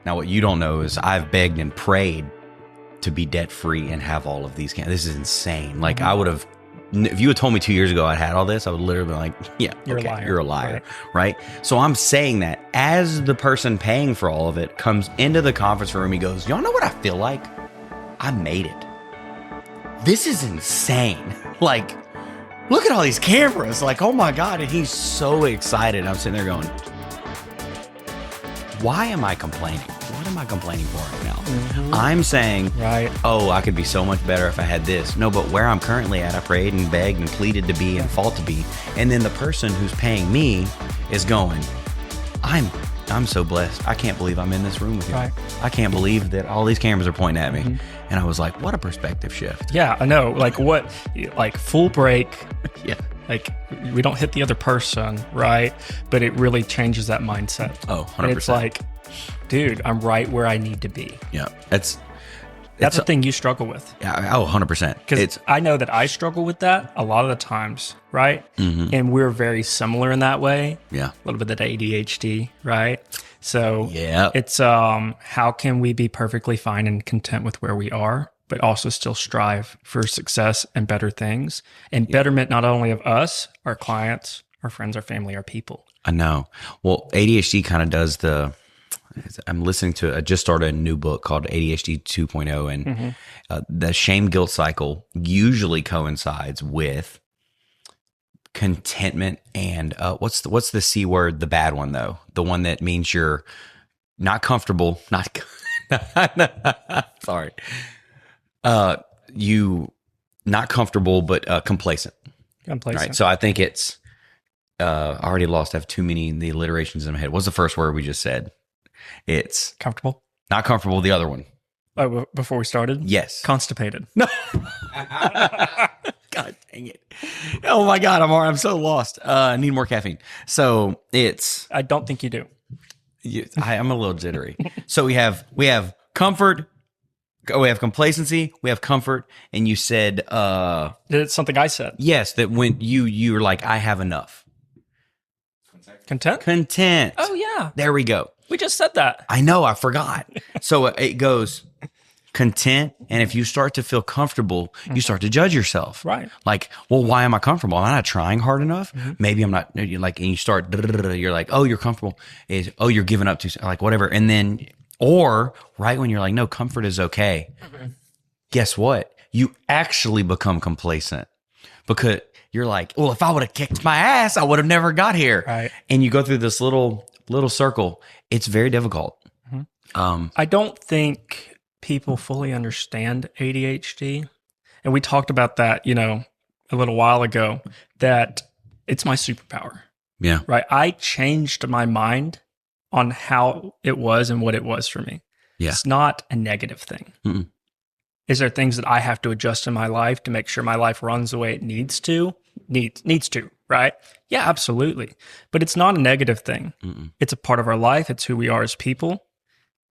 Now, what you don't know is I've begged and prayed to be debt free and have all of these. This is insane. Like I would have, if you had told me 2 years ago I had all this, I would literally be like, yeah, You're okay, a liar. you're a liar. Right. So I'm saying that as the person paying for all of it comes into the conference room, he goes, y'all know what I feel like? I made it. This is insane. Like, look at all these cameras. Like, oh my God. And he's so excited. I'm sitting there going, why am I complaining? What am I complaining for right now? I'm saying, oh, I could be so much better if I had this. No, but where I'm currently at, I prayed and begged and pleaded to be and fought to be. And then the person who's paying me is going, I'm so blessed. I can't believe I'm in this room with you. I can't believe that all these cameras are pointing at me. And I was like, what a perspective shift. Yeah, I know. Like what, like full break. Yeah. Like we don't hit the other person, right? But it really changes that mindset. Oh, 100%. And it's like, dude, I'm right where I need to be. Yeah. That's the thing you struggle with. Yeah. Oh, 100%. Because I know that I struggle with that a lot of the times, right? And we're very similar in that way. Yeah. A little bit of that ADHD, right? So yeah, it's how can we be perfectly fine and content with where we are, but also still strive for success and better things and betterment not only of us, our clients, our friends, our family, our people. I know. Well, ADHD kind of does I'm listening to, I just started a new book called ADHD 2.0, and the shame guilt cycle usually coincides with contentment and what's the C word, the bad one though, the one that means you're not comfortable, sorry, you not comfortable but complacent. Right. So I think it's I already lost. I have too many the alliterations in my head. What's the first word we just said? It's comfortable. Not comfortable. The other one. Oh, before we started? Yes. Constipated. No. God dang it. Oh my God. I'm so lost. I need more caffeine. So it's. I don't think you do. I'm a little jittery. So we have comfort. We have complacency. We have comfort. And you said. It's something I said. Yes. That when you were like, I have enough. Content. Oh yeah. There we go. We just said that. I know. I forgot. So it goes content. And if you start to feel comfortable, you start to judge yourself. Right. Like, well, why am I comfortable? Am I not trying hard enough? Maybe I'm not. You're like, and you start, you're like, oh, you're comfortable. You're giving up to like whatever. And then, or right when you're like, no, comfort is okay. Guess what? You actually become complacent because you're like, well, if I would have kicked my ass, I would have never got here. Right. And you go through this little circle. It's very difficult. I don't think people fully understand ADHD. And we talked about that, a little while ago, that it's my superpower. Yeah. Right. I changed my mind on how it was and what it was for me. Yeah. It's not a negative thing. Is there things that I have to adjust in my life to make sure my life runs the way it needs to? Needs to, right? Yeah, absolutely. But it's not a negative thing. It's a part of our life. It's who we are as people.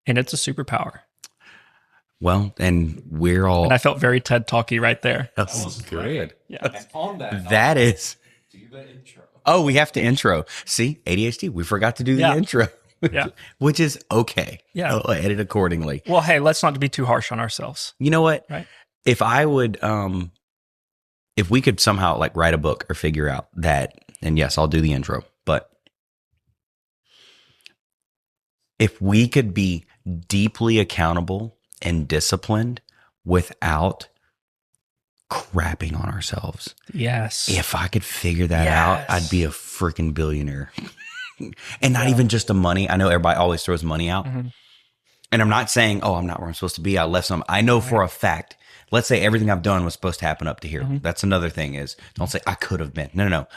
And it's a superpower. Well, and we're all. And I felt very TED Talky right there. That's good. Yeah. And on that, That is. do the intro. Oh, we have to intro. See, ADHD. We forgot to do the intro. Yeah. Which is okay. Yeah. I'll edit accordingly. Well, hey, let's not be too harsh on ourselves. You know what? Right. If I would, if we could somehow like write a book or figure out that, and yes, I'll do the intro, but if we could be deeply accountable and disciplined without crapping on ourselves. Yes. If I could figure that out, I'd be a freaking billionaire. And not even just the money. I know everybody always throws money out. And I'm not saying, oh, I'm not where I'm supposed to be. I left some. I know for a fact, let's say everything I've done was supposed to happen up to here. That's another thing is don't say I could have been. No.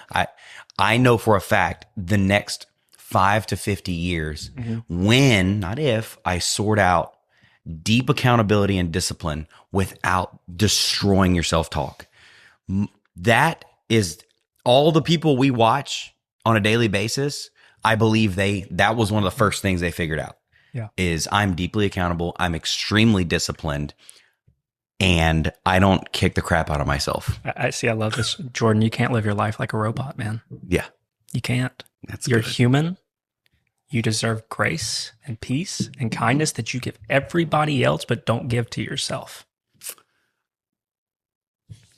I know for a fact the next 5 to 50 years when, not if, I sort out deep accountability and discipline without destroying your self-talk. That is all the people we watch on a daily basis. I believe that was one of the first things they figured out. Yeah. Is I'm deeply accountable. I'm extremely disciplined and I don't kick the crap out of myself. I see. I love this. Jordan, you can't live your life like a robot, man. Yeah. You can't. That's You're good. human. You deserve grace and peace and kindness that you give everybody else, but don't give to yourself.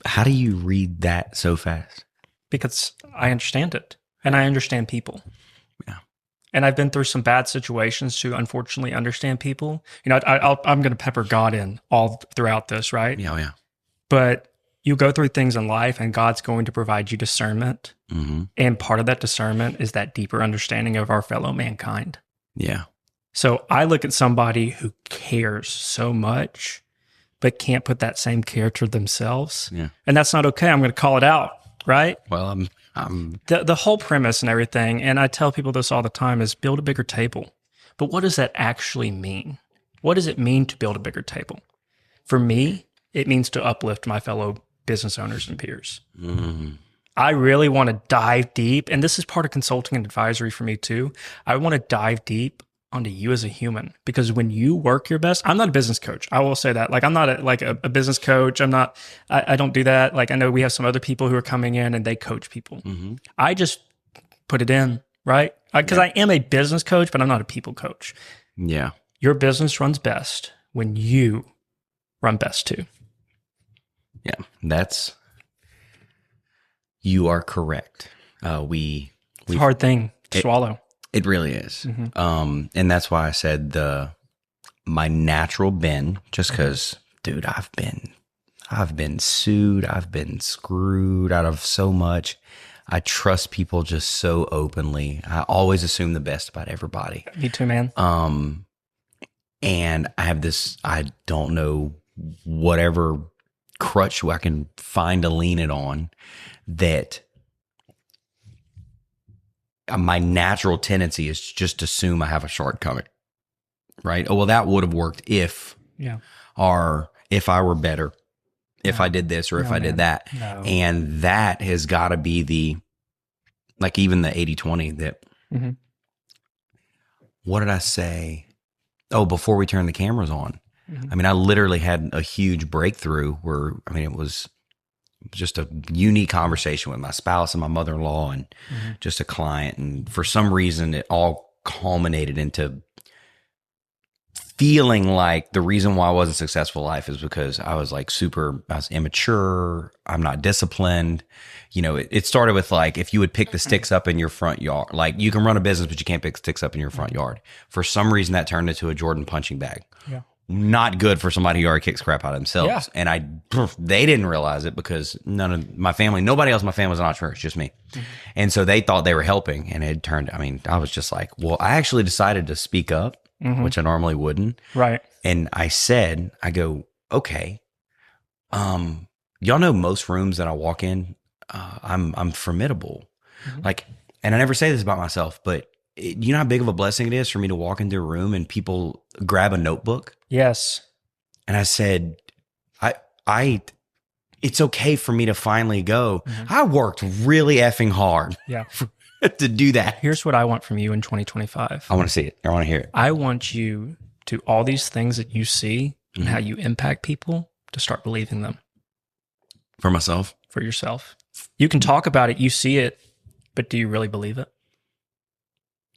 How do you read that so fast? Because I understand it and I understand people. Yeah. And I've been through some bad situations to unfortunately understand people. You know, I'm going to pepper God in all throughout this, right? Yeah, yeah. But you go through things in life and God's going to provide you discernment. Mm-hmm. And part of that discernment is that deeper understanding of our fellow mankind. Yeah. So I look at somebody who cares so much, but can't put that same care to themselves. Yeah. And that's not okay. I'm going to call it out, right? Well, I'm The whole premise and everything, and I tell people this all the time, is build a bigger table. But what does that actually mean? What does it mean to build a bigger table? For me, it means to uplift my fellow business owners and peers. mm-hmm. I really want to dive deep, and this is part of consulting and advisory for me too. I want to dive deep onto you as a human, because when you work your best, I'm not a business coach. I will say that. Like, I'm not a business coach. I don't do that. Like, I know we have some other people who are coming in and they coach people. Mm-hmm. I just put it in, right? Because I am a business coach, but I'm not a people coach. Yeah. Your business runs best when you run best too. Yeah, you are correct. It's a hard thing to swallow. It really is. Mm-hmm. And that's why I said my natural bend, just because, dude, I've been sued. I've been screwed out of so much. I trust people just so openly. I always assume the best about everybody. Me too, man. And I have this, I don't know, whatever crutch I can find to lean it on, that my natural tendency is just to assume I have a shortcoming, right? Oh, well, that would have worked if I were better, if I did this or if I did that. No. And that has got to be even the 80-20 that, mm-hmm. What did I say? Oh, before we turned the cameras on. Mm-hmm. I mean, I literally had a huge breakthrough where, I mean, it was just a unique conversation with my spouse and my mother-in-law and mm-hmm. just a client. And for some reason, it all culminated into feeling like the reason why I wasn't successful in life is because I was immature. I'm not disciplined. You know, it started with like, if you would pick the sticks up in your front yard, like you can run a business, but you can't pick sticks up in your front yard. For some reason, that turned into a Jordan punching bag. Yeah. Not good for somebody who already kicks crap out of themselves. Yeah. And they didn't realize it because nobody else in my family was an entrepreneur. It's just me. Mm-hmm. And so they thought they were helping, and it turned, I mean, I was just like, well, I actually decided to speak up, mm-hmm. which I normally wouldn't. Right. And I go, okay, y'all know most rooms that I walk in, I'm formidable. Mm-hmm. Like, and I never say this about myself, but you know how big of a blessing it is for me to walk into a room and people grab a notebook? Yes. And I said, it's okay for me to finally go, mm-hmm. I worked really effing hard to do that. Here's what I want from you in 2025. I want to see it. I want to hear it. I want you to, all these things that you see and mm-hmm. how you impact people, to start believing them. For myself? For yourself. You can talk about it, you see it, but do you really believe it?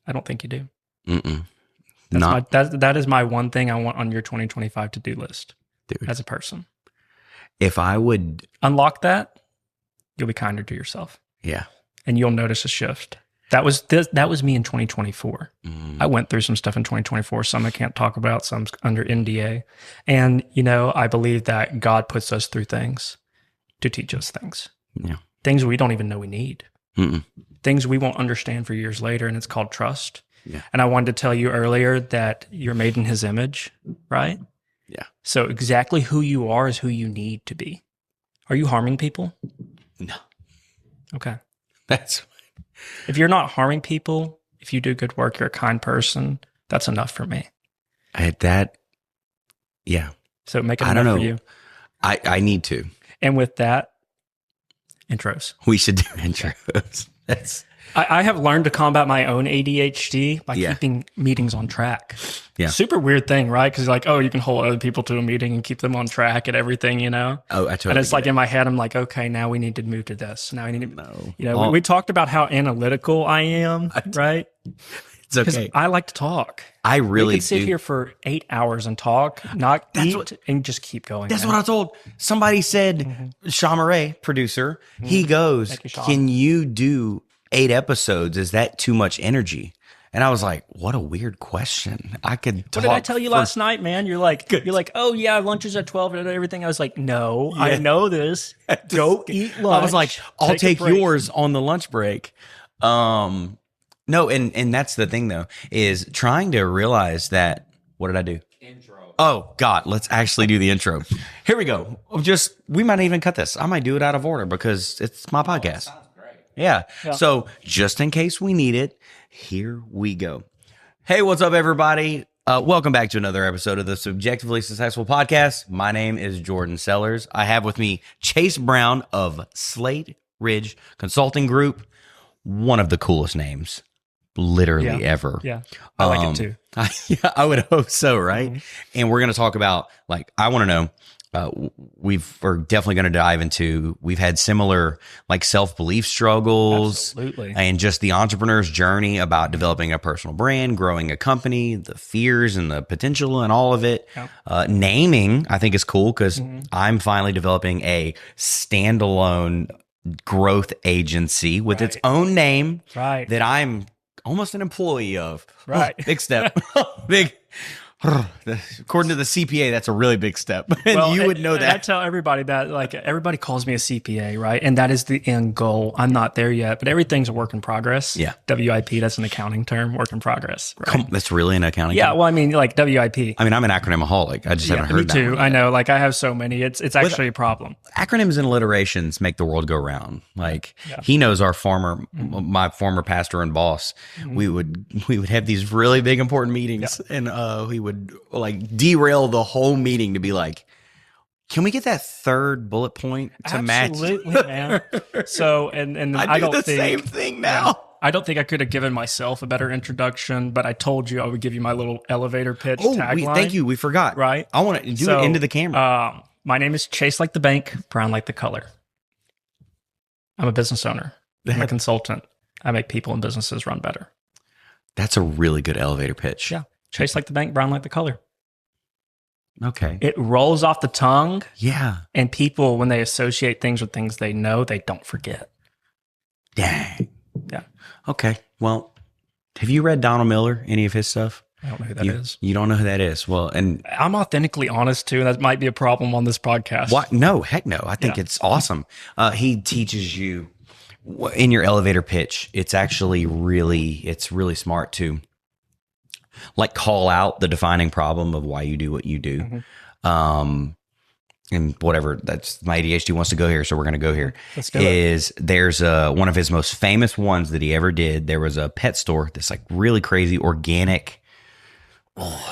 I don't think you do. Mm-mm. That is my one thing I want on your 2025 to-do list. Dude. As a person. If I would unlock that, you'll be kinder to yourself. Yeah. And you'll notice a shift. That was me in 2024. Mm. I went through some stuff in 2024, some I can't talk about, some under NDA. And, you know, I believe that God puts us through things to teach us things. Yeah. Things we don't even know we need. Mm-mm. Things we won't understand for years later, and it's called trust. Yeah. And I wanted to tell you earlier that you're made in his image, right? Yeah. So exactly who you are is who you need to be. Are you harming people? No. Okay. That's if you're not harming people, if you do good work, you're a kind person, that's enough for me. Yeah. So make it enough for you. I need to. And with that, intros. We should do intros. I have learned to combat my own ADHD by keeping meetings on track. Yeah. Super weird thing, right? Because like, oh, you can hold other people to a meeting and keep them on track and everything, you know? Oh, I totally And it's like in my head, I'm like, okay, now we need to move to this. Now we need to, no. you know, we talked about how analytical I am, right? It's okay. I like to talk. I really we could sit here for 8 hours and talk, not eat, and just keep going. That's what I told. Somebody said, Sean Murray, producer, he goes, can you do 8 episodes? Is that too much energy? And I was like, what a weird question. I could talk. What did I tell you last night, man? You're like, oh yeah, lunch is at 12 and everything. I was like, no, I know this. Go eat lunch. I was like, I'll take yours on the lunch break. No, and that's the thing though, is trying to realize that, what did I do? Intro. Oh God, let's actually do the intro. Here we go. We might even cut this. I might do it out of order because it's my podcast. Sounds great. Yeah. So just in case we need it, here we go. Hey, what's up, everybody? Welcome back to another episode of the Subjectively Successful Podcast. My name is Jordan Sellers. I have with me Chase Brown of Slate Ridge Consulting Group. One of the coolest names, literally ever. Yeah, I like it too. I would hope so, right? Mm-hmm. And we're going to talk about, I want to know, we're definitely going to dive into, we've had similar self-belief struggles. Absolutely. And just the entrepreneur's journey about developing a personal brand, growing a company, the fears and the potential and all of it. Yep. Naming, I think, is cool because I'm finally developing a standalone growth agency with its own name that I'm almost an employee of. Right. Oh, big step. According to the CPA, that's a really big step. And well, you would know that. I tell everybody that, everybody calls me a CPA, right? And that is the end goal. I'm not there yet, but everything's a work in progress. Yeah. WIP, that's an accounting term, work in progress. Right? That's really an accounting term? Yeah, well, I mean, WIP. I mean, I'm an acronymaholic. I just haven't heard that. Me too. I know. I have so many. It's actually a problem. Acronyms and alliterations make the world go round. He knows my former pastor and boss. We would have these really big, important meetings, and he would derail the whole meeting to be like, can we get that third bullet point to match? Absolutely, man. So, and I don't think the same thing now. I don't think I could have given myself a better introduction, but I told you I would give you my little elevator pitch tagline. Thank you. We forgot. Right. I want to do it into the camera. My name is Chase like the bank, Brown like the color. I'm a business owner. I'm a consultant. I make people and businesses run better. That's a really good elevator pitch. Yeah. Chase like the bank, brown like the color. Okay. It rolls off the tongue. Yeah. And people, when they associate things with things they know, they don't forget. Dang. Yeah. Okay. Well, have you read Donald Miller, any of his stuff? I don't know who that is. You don't know who that is? Well, and I'm authentically honest too. That might be a problem on this podcast. What? No, heck no. I think it's awesome. He teaches you in your elevator pitch. It's actually really smart to call out the defining problem of why you do what you do. And whatever, that's my ADHD wants to go here. So we're going to go here. Let's do it. There's one of his most famous ones that he ever did. There was a pet store, this really crazy organic,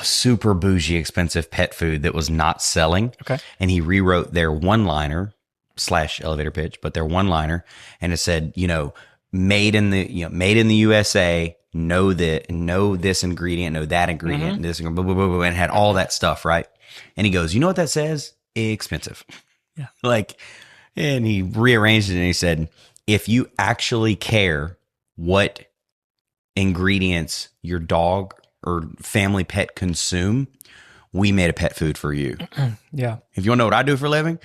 super bougie, expensive pet food that was not selling. Okay. And he rewrote their one-liner / elevator pitch, but their one-liner, and it said, made in the USA, know this ingredient, know that ingredient, this blah, blah, blah, blah, and had all that stuff, right? And he goes, you know what that says? Expensive. Yeah. And he rearranged it and he said, if you actually care what ingredients your dog or family pet consume, we made a pet food for you. Yeah. If you want to know what I do for a living,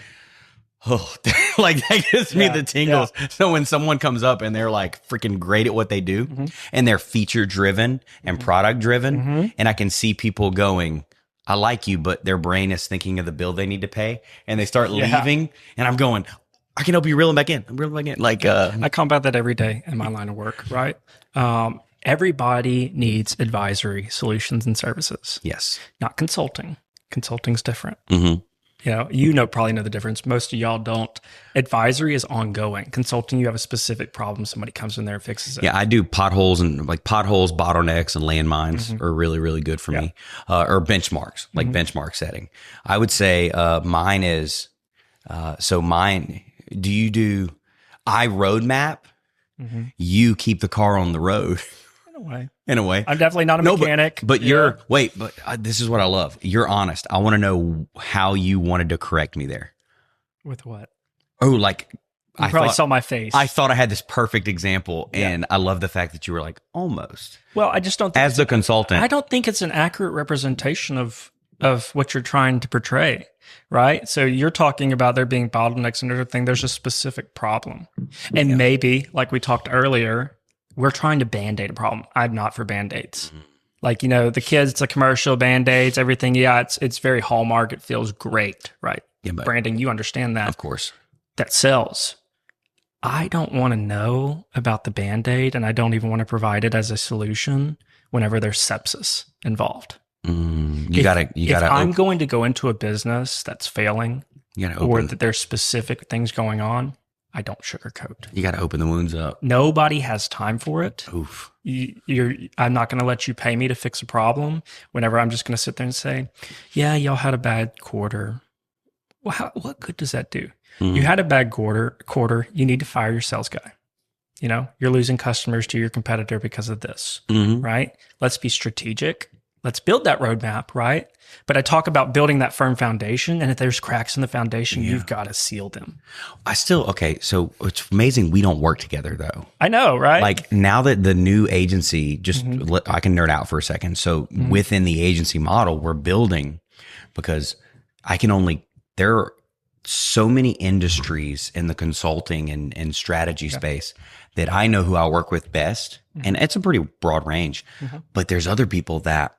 that gives me the tingles. Yeah. So when someone comes up and they're freaking great at what they do and they're feature driven and product driven, and I can see people going, I like you, but their brain is thinking of the bill they need to pay, and they start leaving, and I'm going, I can help you reel them back in. I combat that every day in my line of work, right? Everybody needs advisory solutions and services. Yes. Not consulting. Consulting's different. Mm-hmm. Probably know the difference. Most of y'all don't. Advisory is ongoing. Consulting, you have a specific problem. Somebody comes in there and fixes it. Yeah, I do potholes, bottlenecks, and landmines are really, really good for me. Or benchmarks, benchmark setting. I would say mine is, do you do I roadmap? You keep the car on the road. In a way. I'm definitely not a mechanic. But this is what I love. You're honest. I want to know how you wanted to correct me there. With what? Oh, You probably saw my face. I thought I had this perfect example, and I love the fact that you were like, almost. Well, I just don't think as the consultant. I don't think it's an accurate representation of what you're trying to portray, right? So you're talking about there being bottlenecks and everything. There's a specific problem. And maybe, like we talked earlier, we're trying to Band-Aid a problem. I'm not for Band-Aids. Like, the kids, it's a commercial Band-Aids, everything. Yeah, it's very Hallmark. It feels great, right? Yeah, but branding, you understand that. Of course. That sells. I don't want to know about the Band-Aid, and I don't even want to provide it as a solution whenever there's sepsis involved. If I'm going to go into a business that's failing, or that there's specific things going on, I don't sugarcoat. You got to open the wounds up. Nobody has time for it. Oof. I'm not going to let you pay me to fix a problem whenever I'm just going to sit there and say, yeah, y'all had a bad quarter. Well, what good does that do? You had a bad quarter. You need to fire your sales guy. You're losing customers to your competitor because of this, right? Let's be strategic. Let's build that roadmap, right? But I talk about building that firm foundation, and if there's cracks in the foundation, you've got to seal them. Okay, so it's amazing we don't work together, though. I know, right? Like, now that the new agency, I can nerd out for a second. So within the agency model, we're building, because there are so many industries in the consulting and strategy space that I know who I work with best. And it's a pretty broad range, but there's other people that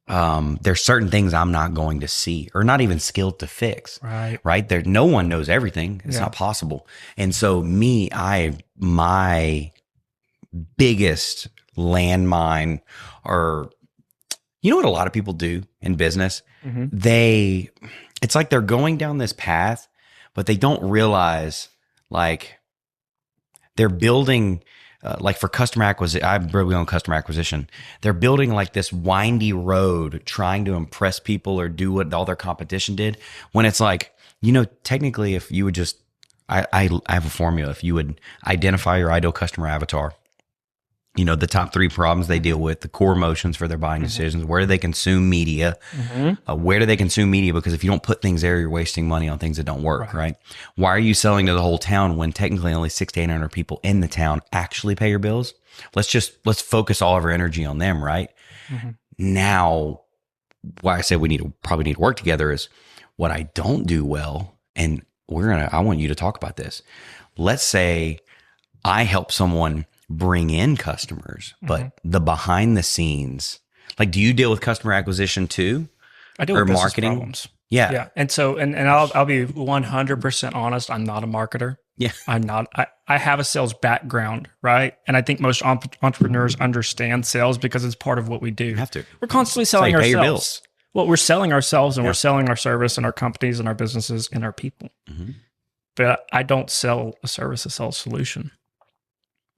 there's certain things I'm not going to see or not even skilled to fix. Right. There, no one knows everything. It's not possible. And so my biggest landmine, or, what a lot of people do in business? It's like they're going down this path, but they don't realize, like, they're building, like for customer acquisition. I'm really on customer acquisition. They're building like this windy road, trying to impress people or do what all their competition did. When it's like, technically, if you would just, I have a formula. If you would identify your ideal customer avatar, the top 3 problems they deal with, the core emotions for their buying decisions, where do they consume media? Where do they consume media? Because if you don't put things there, you're wasting money on things that don't work, right? Why are you selling to the whole town when technically only 600 to 800 people in the town actually pay your bills? Let's focus all of our energy on them, right? Now, why I say probably need to work together is what I don't do well, and I want you to talk about this. Let's say I help someone bring in customers, but the behind the scenes, like, do you deal with customer acquisition too? I do, or with marketing problems. Yeah. And so, and I'll be 100% honest. I'm not a marketer. Yeah. I'm not, I have a sales background, right? And I think most entrepreneurs understand sales because it's part of what we do. You have to. We're constantly selling ourselves. Pay your bills. Well, we're selling ourselves, and we're selling our service and our companies and our businesses and our people. But I don't sell a service, I sell a solution.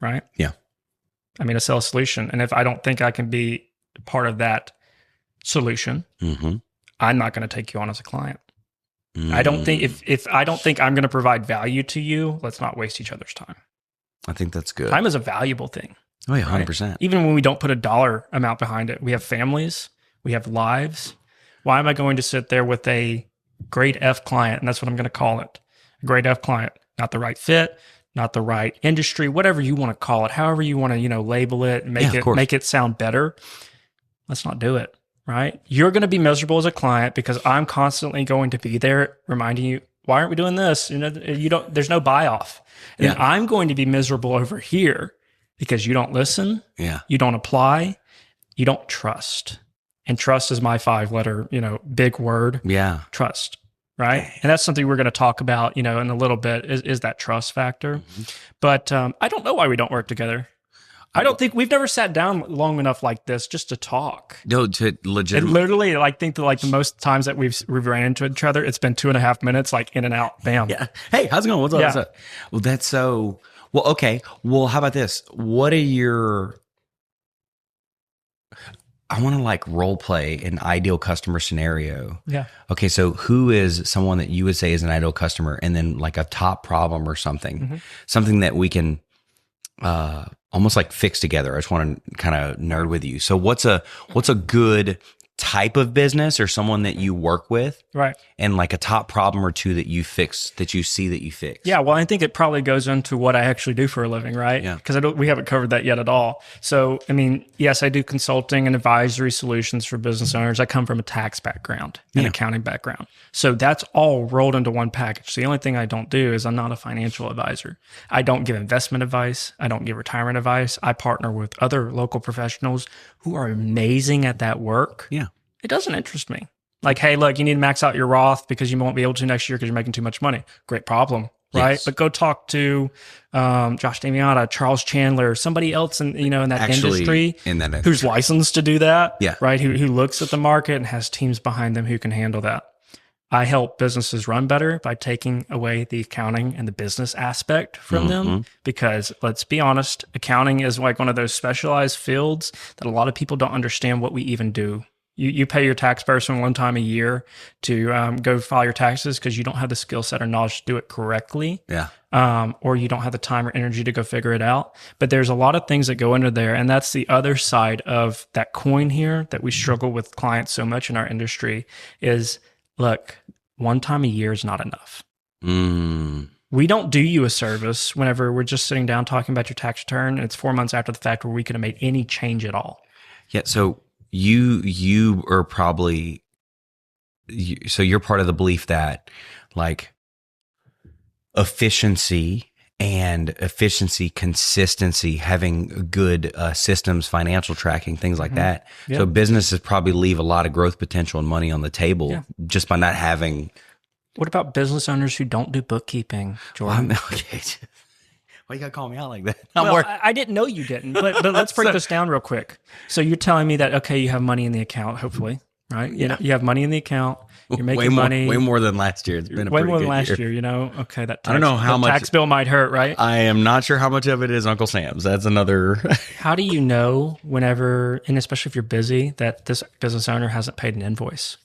Right? Yeah. I mean, I sell a solution. And if I don't think I can be part of that solution, I'm not going to take you on as a client. I don't think if I don't think I'm going to provide value to you, let's not waste each other's time. I think that's good. Time is a valuable thing. Oh yeah, 100%. Right? Even when we don't put a dollar amount behind it, we have families, we have lives. Why am I going to sit there with a grade F client? And that's what I'm going to call it. A grade F client, not the right fit, not the right industry, whatever you want to call it, however you want to, label it, make it sound better. Let's not do it, right? You're going to be miserable as a client because I'm constantly going to be there reminding you, why aren't we doing this? There's no buy off. And then I'm going to be miserable over here because you don't listen. Yeah. You don't apply. You don't trust. And trust is my 5-letter, big word. Yeah. Trust. Right. And that's something we're going to talk about, in a little bit is that trust factor. But I don't know why we don't work together. I don't think we've never sat down long enough like this just to talk. No, to legitimately. Literally, I think that the most times that we've ran into each other, it's been 2.5 minutes, like in and out, bam. Yeah. Hey, how's it going? What's up? Yeah. What's up? Well, that's so, well, okay. Well, how about this? I want to role play an ideal customer scenario. Yeah. Okay. So who is someone that you would say is an ideal customer, and then a top problem or something, something that we can, almost fix together. I just want to kind of nerd with you. So what's a good type of business or someone that you work with, Right. and like a top problem or two that you fix, that you see that you fix. Yeah, well, I think it probably goes into what I actually do for a living, right? Yeah. Because we haven't covered that yet at all. So, I mean, yes, I do consulting and advisory solutions for business owners. I come from a tax background and accounting background. So that's all rolled into one package. The only thing I don't do is I'm not a financial advisor. I don't give investment advice. I don't give retirement advice. I partner with other local professionals who are amazing at that work. Yeah. It doesn't interest me. Like, hey, look, you need to max out your Roth because you won't be able to next year because you're making too much money. Great problem, right? Yes. But go talk to Josh Damiata, Charles Chandler, somebody else in that industry who's licensed to do that, right? Who looks at the market and has teams behind them who can handle that. I help businesses run better by taking away the accounting and the business aspect from them, because let's be honest, accounting is like one of those specialized fields that a lot of people don't understand what we even do. You pay your tax person one time a year to go file your taxes because you don't have the skill set or knowledge to do it correctly. Yeah. Or you don't have the time or energy to go figure it out. But there's a lot of things that go into there. And that's the other side of that coin here that we struggle with clients so much in our industry is, look, one time a year is not enough. We don't do you a service whenever we're just sitting down talking about your tax return and it's 4 months after the fact where we could have made any change at all. Yeah. So you are probably, so you're part of the belief that like efficiency, consistency, having good systems, financial tracking, things like that. Yep. So businesses probably leave a lot of growth potential and money on the table just by not having. What about business owners who don't do bookkeeping, Jordan? Okay. Why you gotta call me out like that? I didn't know you didn't, but let's break this down real quick. So you're telling me that, okay, you have money in the account, hopefully, right? You have money in the account. You're making money. Way more than last year. It's been way more than last year. Okay, that tax, I don't know how much tax bill might hurt, right? I am not sure how much of it is Uncle Sam's. That's another. How do you know whenever, and especially if you're busy, that this business owner hasn't paid an invoice?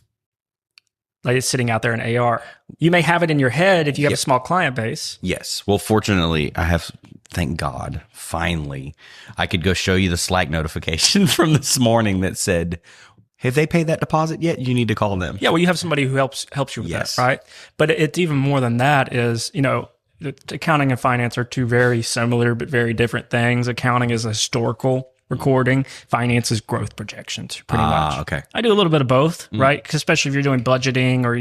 Like it's sitting out there in AR. You may have it in your head if you have a small client base. Yes. Well, fortunately, I have, thank God, finally, I could go show you the Slack notification from this morning that said, have they paid that deposit yet? You need to call them. Yeah, well, you have somebody who helps you with that, right? But it's even more than that is, accounting and finance are two very similar but very different things. Accounting is a historical recording. Finance is growth projections, pretty much. Okay. I do a little bit of both, right? Especially if you're doing budgeting or,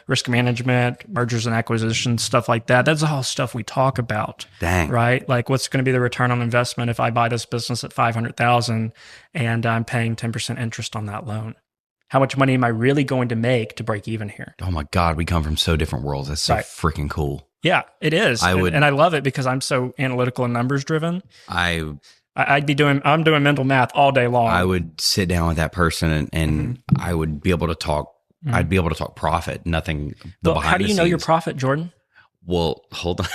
risk management, mergers and acquisitions, stuff like that. That's all stuff we talk about. Dang. Right? Like what's going to be the return on investment if I buy this business at $500,000 and I'm paying 10% interest on that loan? How much money am I really going to make to break even here? Oh my God, we come from so different worlds. That's so freaking cool. Yeah, it is. And I love it because I'm so analytical and numbers driven. I'm doing mental math all day long. I would sit down with that person and I would be able to talk. I'd be able to talk profit, nothing. How do you know your profit, Jordan? Well, hold on.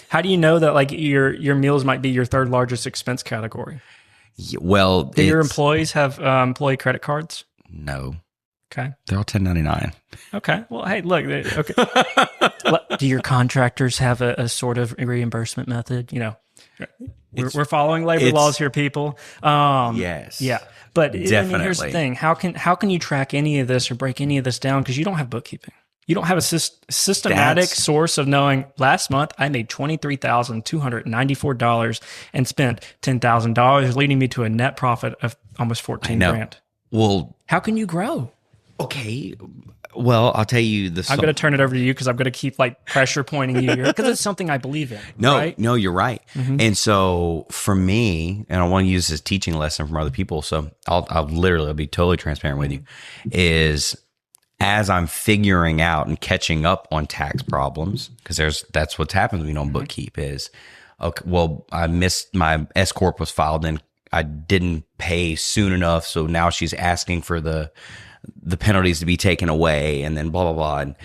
How do you know that like your meals might be your third largest expense category? Yeah, well, do your employees have employee credit cards? No. Okay. They're all 1099. Okay. Well, hey, look. Okay. Do your contractors have a sort of reimbursement method? We're following labor laws here, people. Yes. Yeah. But definitely. Here's the thing. How can you track any of this or break any of this down? Because you don't have bookkeeping. You don't have a systematic source of knowing last month I made $23,294 and spent $10,000, leading me to a net profit of almost $14,000. Well, how can you grow? Okay. Well, I'll tell you this. I'm going to turn it over to you because I'm going to keep like pressure pointing you here because it's something I believe in. No, you're right. And so for me, and I want to use this teaching lesson from other people. So I'll be totally transparent with you, is as I'm figuring out and catching up on tax problems, because that's what's happened when you don't bookkeep is, okay, well, I missed my S Corp was filed and I didn't pay soon enough. So now she's asking for the penalties to be taken away and then blah, blah, blah. And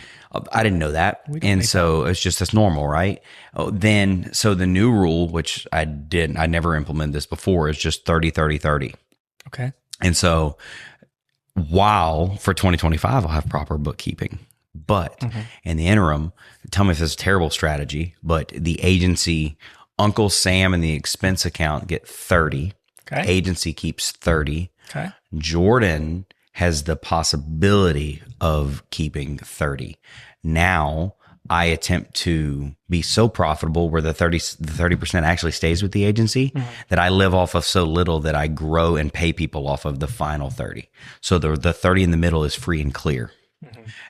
I didn't know that. And so it's just, that's normal, right? So the new rule, which I never implemented this before, is just 30, 30, 30. Okay. And so while for 2025, I'll have proper bookkeeping, but in the interim, tell me if this is a terrible strategy, but the agency, Uncle Sam and the expense account get 30. Okay. Agency keeps 30. Okay. Jordan has the possibility of keeping 30. Now I attempt to be so profitable where the 30% actually stays with the agency that I live off of so little that I grow and pay people off of the final 30. So the 30 in the middle is free and clear.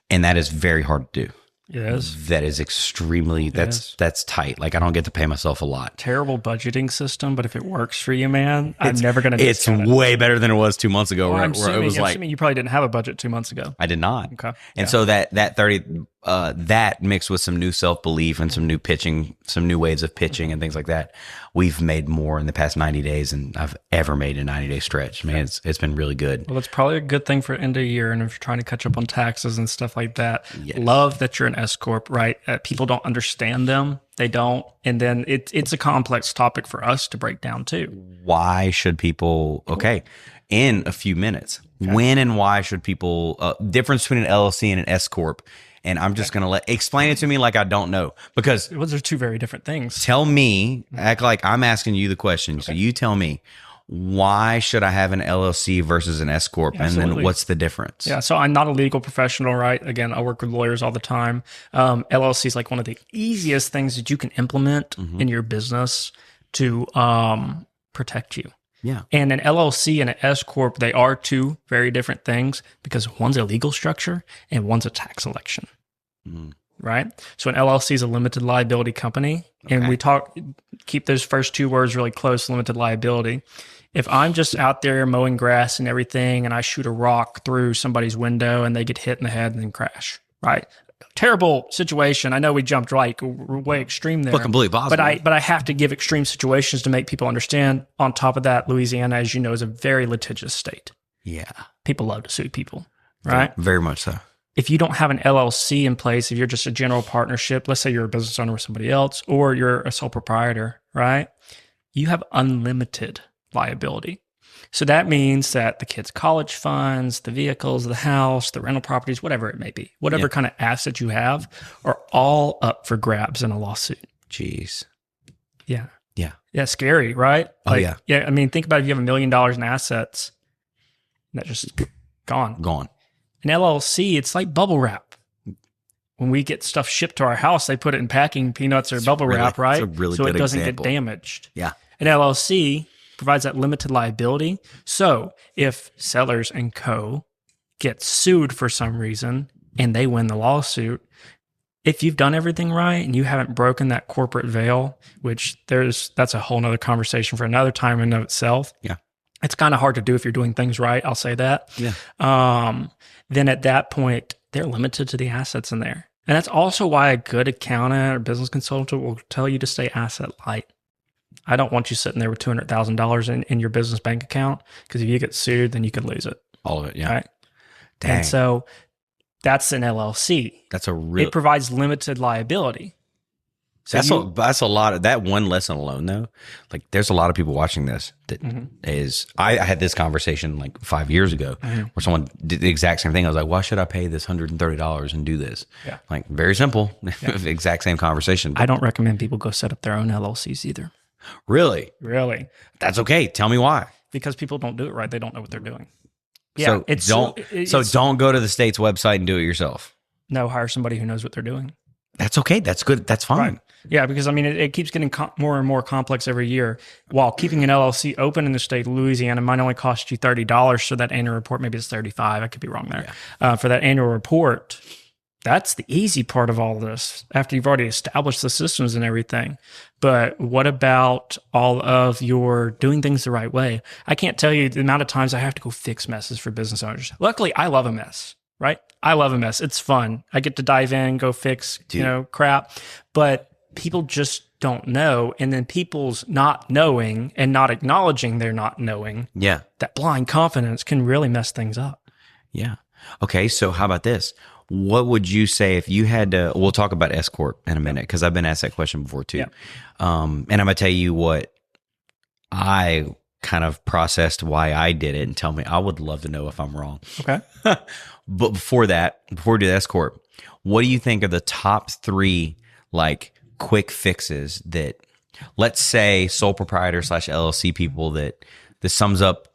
And that is very hard to do. Yes. That is extremely, that's tight. Like I don't get to pay myself a lot. Terrible budgeting system, but if it works for you, man, I'm never going to It's way better than it was 2 months ago. Well, where it was like, assuming you probably didn't have a budget 2 months ago. I did not. Okay. And so that 30, that mixed with some new self-belief and some new pitching, some new ways of pitching and things like that, we've made more in the past 90 days than I've ever made in a 90-day stretch. Man, it's been really good. Well, that's probably a good thing for end of year. And if you're trying to catch up on taxes and stuff like that, Yes. love that you're an S Corp, right? People don't understand them. They don't. And then it's a complex topic for us to break down too. Why should people, in a few minutes, when and why should people, difference between an LLC and an S Corp. And I'm just going to explain it to me like I don't know, because Those are two very different things. tell me, act like I'm asking you the question. So you tell me, why should I have an LLC versus an S Corp? And then what's the difference? Yeah. So I'm not a legal professional, right? Again, I work with lawyers all the time. LLC is like one of the easiest things that you can implement in your business to protect you. Yeah. And an LLC and an S Corp, they are two very different things because one's a legal structure and one's a tax election. Right? So an LLC is a limited liability company. And we keep those first two words really close, limited liability. If I'm just out there mowing grass and everything and I shoot a rock through somebody's window and they get hit in the head and then crash, right? Terrible situation. I know we jumped way extreme there. But completely possible. But I have to give extreme situations to make people understand. On top of that, Louisiana, as you know, is a very litigious state. Yeah. People love to sue people, right? Very much so. If you don't have an LLC in place, if you're just a general partnership, let's say you're a business owner with somebody else, or you're a sole proprietor, right? You have unlimited liability. So that means that the kids' college funds, the vehicles, the house, the rental properties, whatever it may be, whatever kind of asset you have are all up for grabs in a lawsuit. Jeez. Yeah. Yeah. Yeah. Scary, right? Yeah. Yeah. I mean, think about if you have $1 million in assets, that's just gone. An LLC, it's like bubble wrap. When we get stuff shipped to our house, they put it in packing peanuts or bubble wrap, right? It's a really so good it doesn't example. get damaged. Yeah. An LLC provides that limited liability. So if Sellers and Co. get sued for some reason and they win the lawsuit, if you've done everything right and you haven't broken that corporate veil, which that's a whole nother conversation for another time in and of itself. Yeah. It's kind of hard to do if you're doing things right. I'll say that. Yeah. Then at that point, they're limited to the assets in there. And that's also why a good accountant or business consultant will tell you to stay asset light. I don't want you sitting there with $200,000 in your business bank account, because if you get sued, then you could lose it. All of it. Yeah. Right? Dang. And so that's an LLC. That's a real. It provides limited liability. So That's a lot of that one lesson alone, though. Like, there's a lot of people watching this that is. I had this conversation like 5 years ago where someone did the exact same thing. I was like, why should I pay this $130 and do this? Yeah. Like, very simple. Exact same conversation. I don't recommend people go set up their own LLCs either. Really? That's okay. Tell me why. Because people don't do it right. They don't know what they're doing. Yeah. So don't go to the state's website and do it yourself. No, hire somebody who knows what they're doing. That's okay. That's good. That's fine. Right. Yeah, because I mean, it keeps getting more and more complex every year. While keeping an LLC open in the state of Louisiana might only cost you $30. So that annual report, maybe it's $35. I could be wrong there. Yeah. For that annual report, that's the easy part of all this after you've already established the systems and everything. But what about all of your doing things the right way? I can't tell you the amount of times I have to go fix messes for business owners. Luckily, I love a mess, right? I love a mess. It's fun. I get to dive in, go fix, crap. But people just don't know. And then people's not knowing and not acknowledging they're not knowing. Yeah. That blind confidence can really mess things up. Yeah. Okay. So how about this? What would you say if you had to, we'll talk about S Corp in a minute, because I've been asked that question before too. Yeah. And I'm going to tell you what I kind of processed why I did it, and tell me, I would love to know if I'm wrong. Okay. But before we do the S Corp, what do you think are the top 3 like quick fixes that, let's say, sole proprietor / LLC people, that this sums up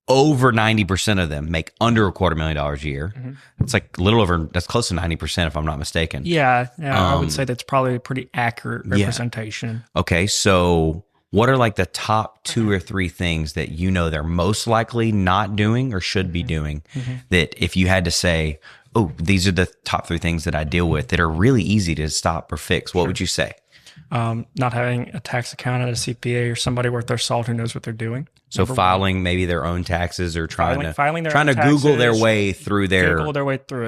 over 90% of them make under $250,000 a year. It's like a little over, that's close to 90% if I'm not mistaken. Yeah, I would say that's probably a pretty accurate representation. Yeah. Okay, so what are like the top 2 or 3 things that you know they're most likely not doing or should be doing that if you had to say, oh, these are the top 3 things that I deal with that are really easy to stop or fix, what would you say? Not having a tax accountant, a CPA, or somebody worth their salt who knows what they're doing. So filing maybe their own taxes or trying to taxes, Google their way through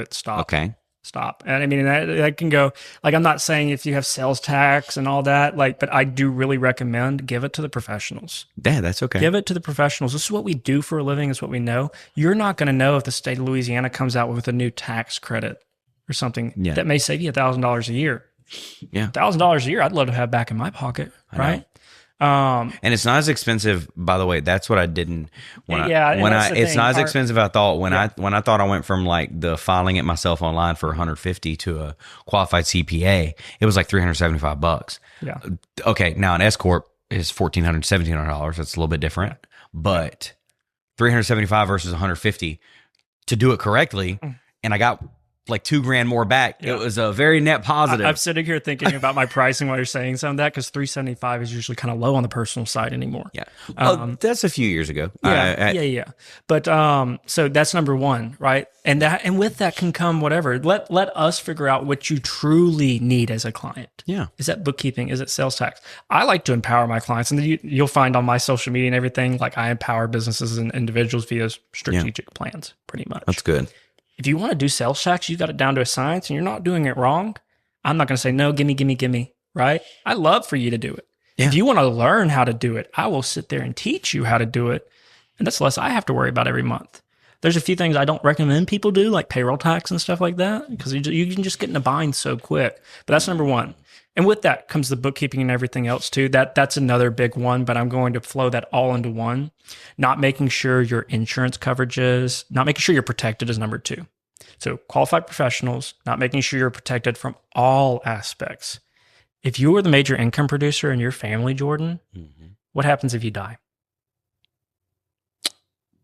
it. Stop. Okay. Stop. And I mean, that can go, like, I'm not saying if you have sales tax and all that, like, but I do really recommend give it to the professionals. Yeah, that's okay. Give it to the professionals. This is what we do for a living. It's what we know. You're not going to know if the state of Louisiana comes out with a new tax credit or something that may save you $1,000 a year. Yeah. $1,000 a year, I'd love to have back in my pocket, right? And it's not as expensive, by the way. That's what I didn't. It's not as expensive as I thought. When I thought I went from like the filing it myself online for $150 to a qualified CPA, it was like $375. Yeah. Okay, now an S corp is $1,400, $1,700. That's a little bit different, but $375 versus $150 to do it correctly, and I got like $2,000 more back. It was a very net positive. I'm sitting here thinking about my pricing while you're saying some of that, because $375 is usually kind of low on the personal side anymore. Yeah. Well, that's a few years ago. Yeah. But so that's number one, right? And with that can come whatever. Let us figure out what you truly need as a client. Yeah. Is that bookkeeping? Is it sales tax? I like to empower my clients, and you'll find on my social media and everything, like I empower businesses and individuals via strategic plans, pretty much. That's good. If you want to do sales tax, you got it down to a science and you're not doing it wrong. I'm not going to say, no, gimme, right? I love for you to do it. Yeah. If you want to learn how to do it, I will sit there and teach you how to do it. And that's less I have to worry about every month. There's a few things I don't recommend people do, like payroll tax and stuff like that, because you can just get in a bind so quick. But that's number one. And with that comes the bookkeeping and everything else too. That's another big one, but I'm going to flow that all into one. Not making sure your insurance coverages, not making sure you're protected is number 2. So qualified professionals, not making sure you're protected from all aspects. If you are the major income producer in your family, Jordan, what happens if you die?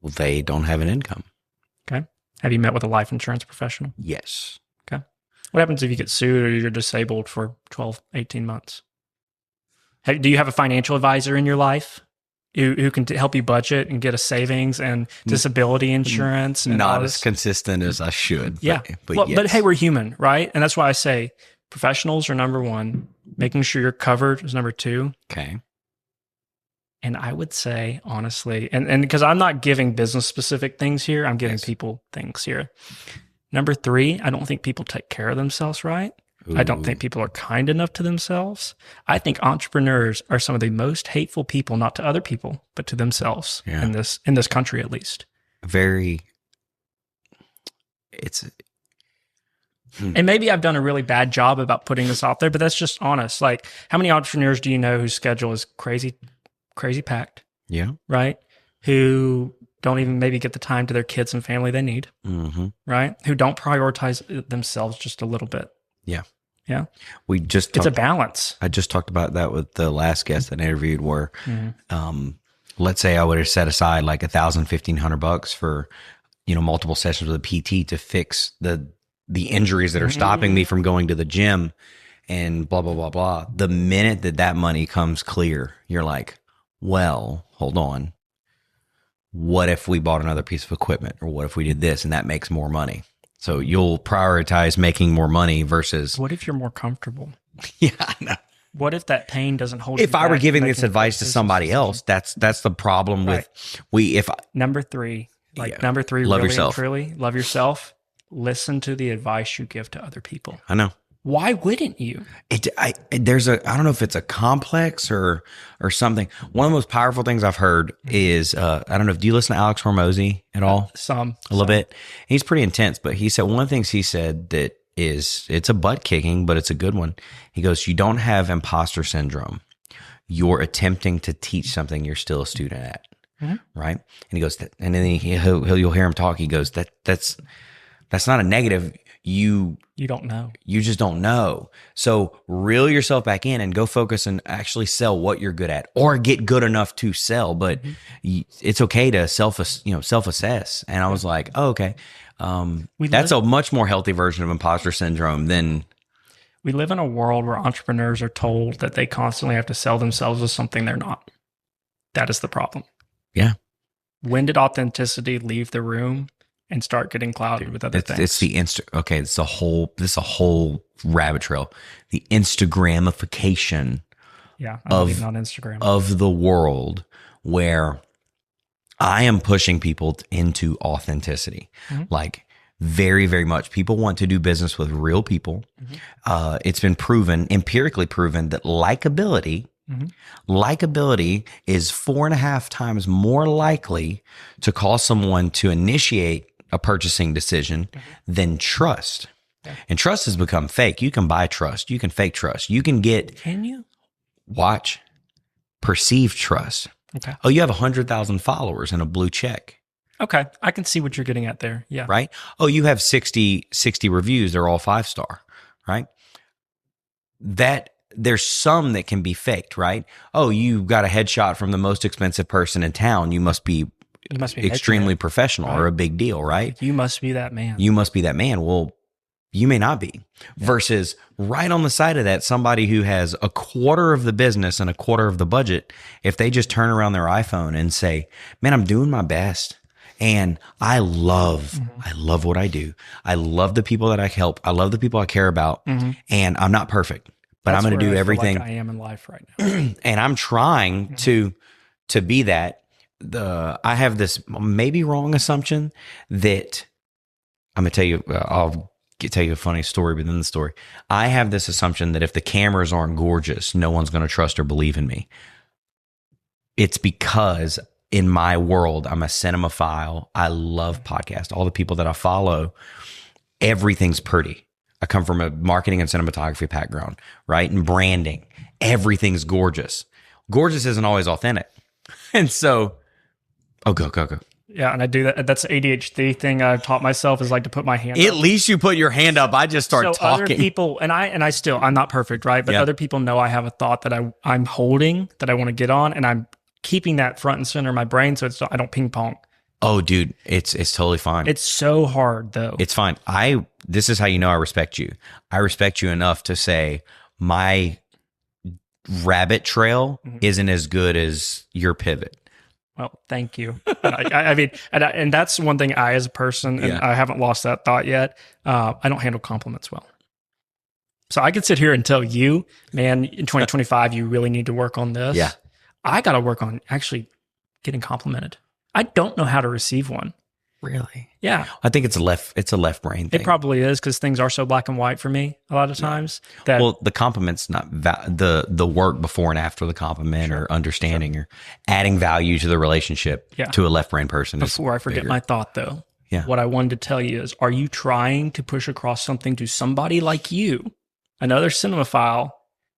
Well, they don't have an income. Okay. Have you met with a life insurance professional? Yes. Okay. What happens if you get sued or you're disabled for 12, 18 months? Do you have a financial advisor in your life who can help you budget and get a savings and disability insurance? And not as consistent as I should. Yeah. But hey, we're human, right? And that's why I say professionals are number 1. Making sure you're covered is number 2. Okay. And I would say, honestly, and because I'm not giving business specific things here, I'm giving people things here. Number 3, I don't think people take care of themselves right. Ooh. I don't think people are kind enough to themselves. I think entrepreneurs are some of the most hateful people, not to other people, but to themselves in this country, at least. And maybe I've done a really bad job about putting this out there, but that's just honest. Like, how many entrepreneurs do you know whose schedule is crazy packed? Yeah. Right? Who don't even maybe get the time to their kids and family they need. Right? Who don't prioritize themselves just a little bit. Yeah. Yeah. It's a balance. I just talked about that with the last guest that I interviewed where, let's say I would have set aside like $1,000, $1,500 for, multiple sessions with a PT to fix the injuries that are stopping me from going to the gym and blah, blah, blah, blah. The minute that money comes clear, you're like, well, hold on. What if we bought another piece of equipment, or what if we did this and that makes more money? So you'll prioritize making more money versus. What if you're more comfortable? Yeah, I know. What if that pain doesn't hold you back? If I were giving this advice to somebody else, that's the problem with number 3, number 3, love really yourself. And truly love yourself. Listen to the advice you give to other people. I know. Why wouldn't you? I don't know if it's a complex or something. One of the most powerful things I've heard is, I don't know, do you listen to Alex Hormozy at all? A little bit. He's pretty intense, but he said, one of the things he said that it's a butt kicking, but it's a good one. He goes, you don't have imposter syndrome. You're attempting to teach something you're still a student at. Right. And he goes, and then you'll hear him talk. He goes, that's not a negative. you don't know. You just don't know. So reel yourself back in and go focus and actually sell what you're good at, or get good enough to sell. But it's okay to self-assess. And I was like, oh, okay. That's a much more healthy version of imposter syndrome than. We live in a world where entrepreneurs are told that they constantly have to sell themselves as something they're not. That is the problem. Yeah. When did authenticity leave the room and start getting clouded with other things? It's the okay. This is a whole rabbit trail. The Instagramification. Yeah, I'm leaving on Instagram of the world, where I am pushing people into authenticity. Like, very, very much. People want to do business with real people. It's been proven, empirically proven, that likability is 4.5 times more likely to cause someone to initiate a purchasing decision than trust. And trust has become fake. You can buy trust. You can fake trust. You can get. Can you? Watch. Perceived trust. Okay. Oh, you have 100,000 followers and a blue check. Okay. I can see what you're getting at there. Yeah. Right? Oh, you have 60 reviews. They're all 5-star. Right? That there's some that can be faked, right? Oh, you got a headshot from the most expensive person in town. You must be extremely professional, right? Or a big deal, right? You must be that man. You must be that man. Well, you may not be. Yeah. Versus right on the side of that, somebody who has a quarter of the business and a quarter of the budget, if they just turn around their iPhone and say, man, I'm doing my best. And I love what I do. I love the people that I help. I love the people I care about. And I'm not perfect, but I'm going to do everything I am in life right now. And I'm trying to be that. I have this maybe wrong assumption that I'm going to tell you, I'll tell you a funny story within the story. I have this assumption that if the cameras aren't gorgeous, no one's going to trust or believe in me. It's because in my world, I'm a cinemaphile. I love podcasts. All the people that I follow, everything's pretty. I come from a marketing and cinematography background, right? And branding. Everything's gorgeous. Gorgeous isn't always authentic. And so, go. Yeah, and I do that. That's the ADHD thing I've taught myself, is like to put my hand up. At least you put your hand up. I just start talking. Other people, and I'm not perfect, right? But other people know I have a thought that I'm holding, that I want to get on, and I'm keeping that front and center in my brain so I don't ping pong. Oh, dude, it's totally fine. It's so hard, though. It's fine. This is how you know I respect you. I respect you enough to say my rabbit trail isn't as good as your pivot. Well, thank you. I mean, and that's one thing as a person, and I haven't lost that thought yet. I don't handle compliments well. So I could sit here and tell you, man, in 2025, you really need to work on this. Yeah. I got to work on actually getting complimented. I don't know how to receive one. Really? Yeah. I think it's a left brain thing. It probably is, because things are so black and white for me a lot of times. That, well, the compliment's not the work before and after the compliment, or understanding or adding value to the relationship to a left brain person. Before I forget bigger. My thought, though, yeah. What I wanted to tell you is, are you trying to push across something to somebody like you, another cinemaphile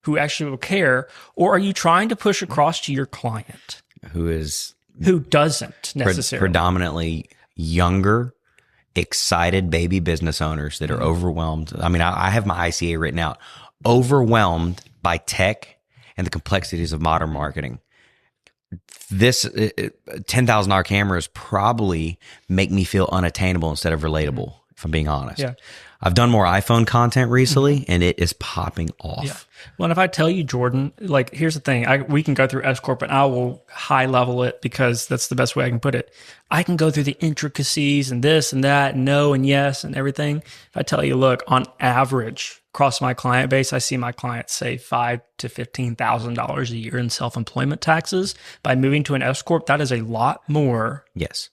who actually will care, or are you trying to push across to your client who doesn't necessarily? Predominantly younger, excited baby business owners that are overwhelmed. I mean, I have my ICA written out. Overwhelmed by tech and the complexities of modern marketing. This $10,000 cameras probably make me feel unattainable instead of relatable, if I'm being honest. Yeah. I've done more iPhone content recently, and it is popping off. Yeah. Well, and if I tell you, Jordan, like, here's the thing. We can go through S Corp, and I will high level it, because that's the best way I can put it. I can go through the intricacies and this and that, and no and yes and everything. If I tell you, look, on average, across my client base, I see my clients save $5,000 to $15,000 a year in self-employment taxes by moving to an S Corp. That is a lot more. Yes.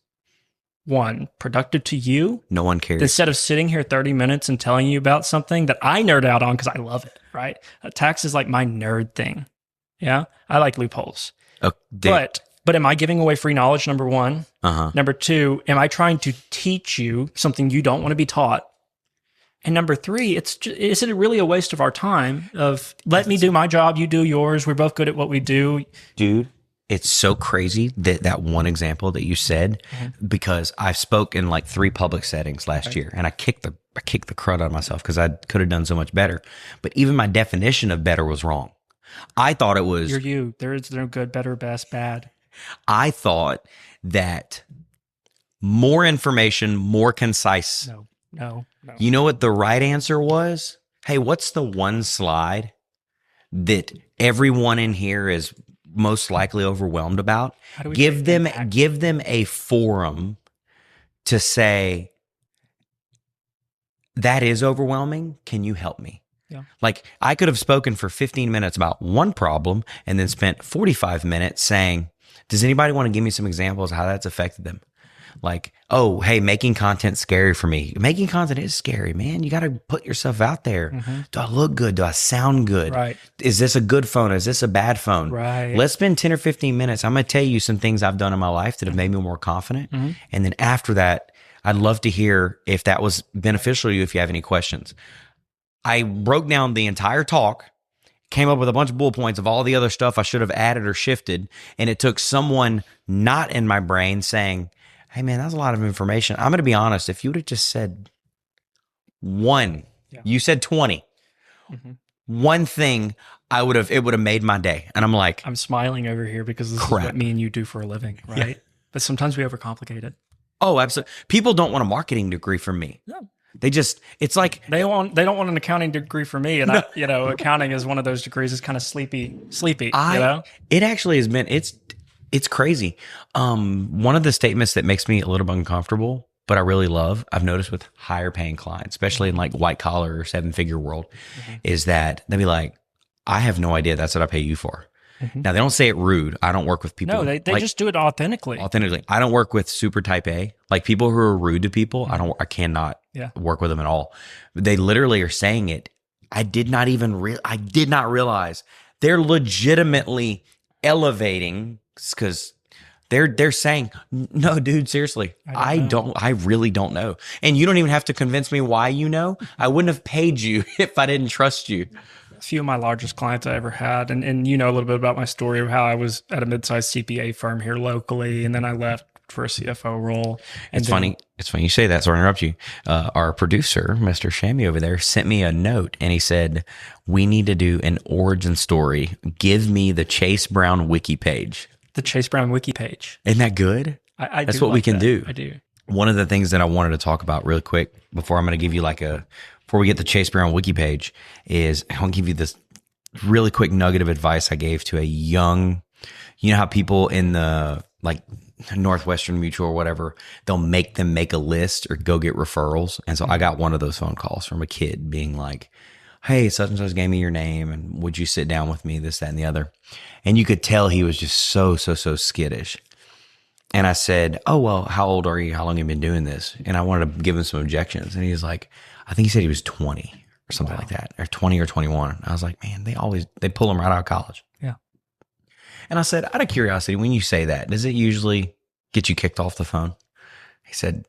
One, productive to you. No one cares. Instead of sitting here 30 minutes and telling you about something that I nerd out on because I love it, right? Tax is like my nerd thing. Yeah. I like loopholes. But am I giving away free knowledge? Number one. Number two, am I trying to teach you something you don't want to be taught? And number three, is it really a waste of our time of let me do my job, you do yours. We're both good at what we do. Dude, it's so crazy that one example that you said, because I've spoke in like 3 public settings last year, and I kicked the crud out of myself because I could have done so much better. But even my definition of better was wrong. I thought it was, You're you. There is no good, better, best, bad. I thought that more information, more concise. No. You know what the right answer was? Hey, what's the one slide that everyone in here is most likely overwhelmed about? Give them a forum to say, that is overwhelming. Can you help me? Yeah. Like, I could have spoken for 15 minutes about one problem and then spent 45 minutes saying, does anybody want to give me some examples of how that's affected them? Like, oh, hey, making content scary for me. Making content is scary, man. You got to put yourself out there. Do I look good? Do I sound good? Right. Is this a good phone? Is this a bad phone? Right. Let's spend 10 or 15 minutes. I'm going to tell you some things I've done in my life that have made me more confident. And then after that, I'd love to hear if that was beneficial to you, if you have any questions. I broke down the entire talk, came up with a bunch of bullet points of all the other stuff I should have added or shifted. And it took someone not in my brain saying, hey, man, that's a lot of information. I'm going to be honest. If you would have just said one, you said 20, one thing, it would have made my day. And I'm like, I'm smiling over here because this is what me and you do for a living, right? Yeah. But sometimes we overcomplicate it. Oh, absolutely. People don't want a marketing degree from me. No. They just, it's like they don't want an accounting degree from me. And no. Accounting is one of those degrees that's kind of sleepy, It actually has been, it's crazy. One of the statements that makes me a little bit uncomfortable, but I really love, I've noticed with higher paying clients, especially in like white collar or 7-figure world, is that they'll be like, I have no idea that's what I pay you for. Now, they don't say it rude. I don't work with people. No, they just do it authentically. I don't work with super type A. Like people who are rude to people, I cannot work with them at all. They literally are saying it. I did not realize they're legitimately elevating, because they're saying, no, dude, seriously, I really don't know. And you don't even have to convince me why you know. I wouldn't have paid you if I didn't trust you. A few of my largest clients I ever had, and you know a little bit about my story of how I was at a mid-sized CPA firm here locally, and then I left for a CFO role. And it's funny you say that, so I interrupt you. Our producer, Mr. Shammy over there, sent me a note, and he said, we need to do an origin story. Give me the Chase Brown wiki page. The Chase Brown wiki page. Isn't that good? That's what we can do. I do. One of the things that I wanted to talk about really quick before I'm going to give you before we get the Chase Brown wiki page, is I want to give you this really quick nugget of advice I gave to a young, you know how people in the like Northwestern Mutual or whatever, they'll make them make a list or go get referrals. And so I got one of those phone calls from a kid being like, hey, such and such gave me your name, and would you sit down with me, this, that, and the other. And you could tell he was just so skittish. And I said, oh, well, how old are you? How long have you been doing this? And I wanted to give him some objections. And he was like, I think he said he was 20 or something like that, or 20 or 21. I was like, man, they pull them right out of college. Yeah. And I said, out of curiosity, when you say that, does it usually get you kicked off the phone? He said,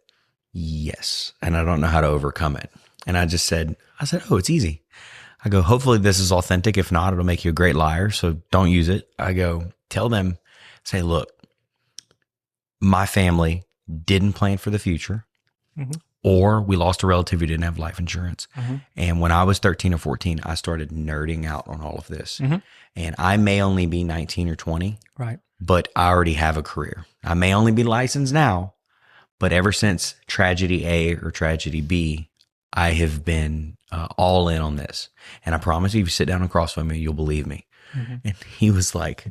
yes. And I don't know how to overcome it. And I said, oh, it's easy. I go, hopefully this is authentic. If not, it'll make you a great liar. So don't use it. I go, tell them, say, look, my family didn't plan for the future, or we lost a relative who didn't have life insurance. And when I was 13 or 14, I started nerding out on all of this. And I may only be 19 or 20, right? But I already have a career. I may only be licensed now, but ever since tragedy A or tragedy B, I have been all in on this. And I promise you, if you sit down across from me, you'll believe me. And he was like,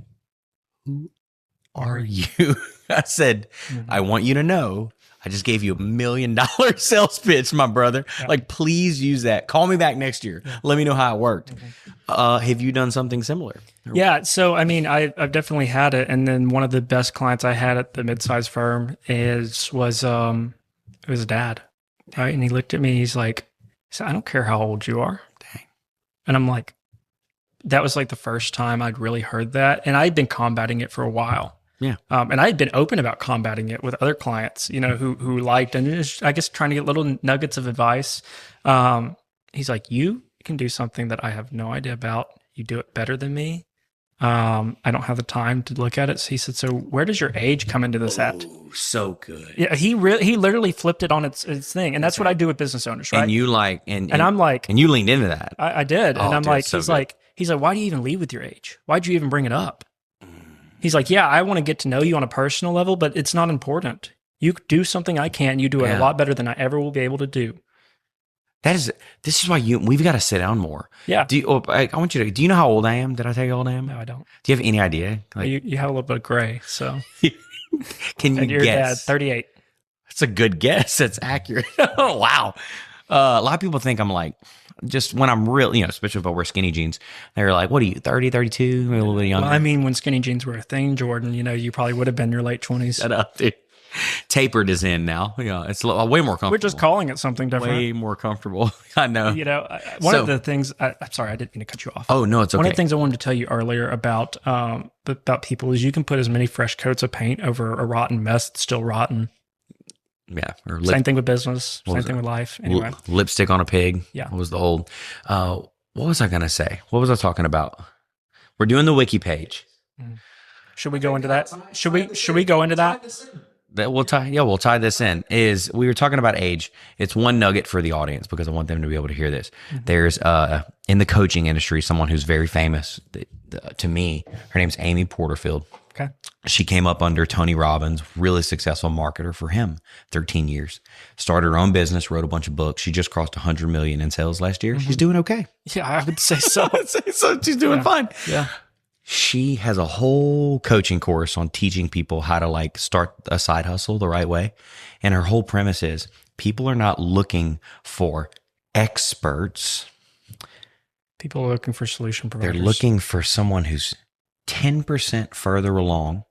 who are you? I said, I want you to know, I just gave you $1 million sales pitch, my brother. Yeah. Like, please use that. Call me back next year. Yeah. Let me know how it worked. Have you done something similar? Yeah. So, I mean, I've definitely had it. And then one of the best clients I had at the mid-sized firm was a dad, right? And he looked at me, he said, I don't care how old you are. Dang. And I'm like, that was like the first time I'd really heard that. And I'd been combating it for a while. Yeah. And I had been open about combating it with other clients, who liked, and just, I guess, trying to get little nuggets of advice. He's like, you can do something that I have no idea about. You do it better than me. I don't have the time to look at it. So he said, so where does your age come into this at? So good. Yeah, he literally flipped it on its thing. And that's what I do with business owners, right? And you like, and I'm like, and you leaned into that. I did. Oh, and I'm dude, like, so he's like, why do you even lead with your age? Why'd you even bring it up? He's like, yeah, I want to get to know you on a personal level, but it's not important. You do something I can. You do it a lot better than I ever will be able to do. This is why we've got to sit down more. Yeah. I want you to, do you know how old I am? Did I tell you how old I am? No, I don't. Do you have any idea? Like, you have a little bit of gray, so. Can you and your guess? dad, 38. That's a good guess. That's accurate. Oh, wow. A lot of people think I'm like, just when I'm real, especially if I wear skinny jeans, they're like, what are you, 30, 32? Maybe a little bit younger. Well, I mean, when skinny jeans were a thing, Jordan, you probably would have been in your late 20s. Shut up, dude. Tapered is in now. It's way more comfortable. We're just calling it something different. Way more comfortable. I know. One of the things, I'm sorry, I didn't mean to cut you off. Oh, no, it's okay. One of the things I wanted to tell you earlier about people is you can put as many fresh coats of paint over a rotten mess that's still rotten. Yeah. Same thing with business. Same thing with life. Anyway. Lipstick on a pig. Yeah. What was the old, what was I going to say? What was I talking about? We're doing the wiki page. Should we go into that? Should we go into that? We'll tie this in. Is we were talking about age. It's one nugget for the audience because I want them to be able to hear this. Mm-hmm. There's in the coaching industry someone who's very famous to me. Her name's Amy Porterfield. Okay. She came up under Tony Robbins, really successful marketer for him, 13 years. Started her own business, wrote a bunch of books. She just crossed 100 million in sales last year. Mm-hmm. She's doing okay. Yeah, I would say so. She's doing fine. Yeah. She has a whole coaching course on teaching people how to start a side hustle the right way. And her whole premise is people are not looking for experts. People are looking for solution providers. They're looking for someone who's 10% further along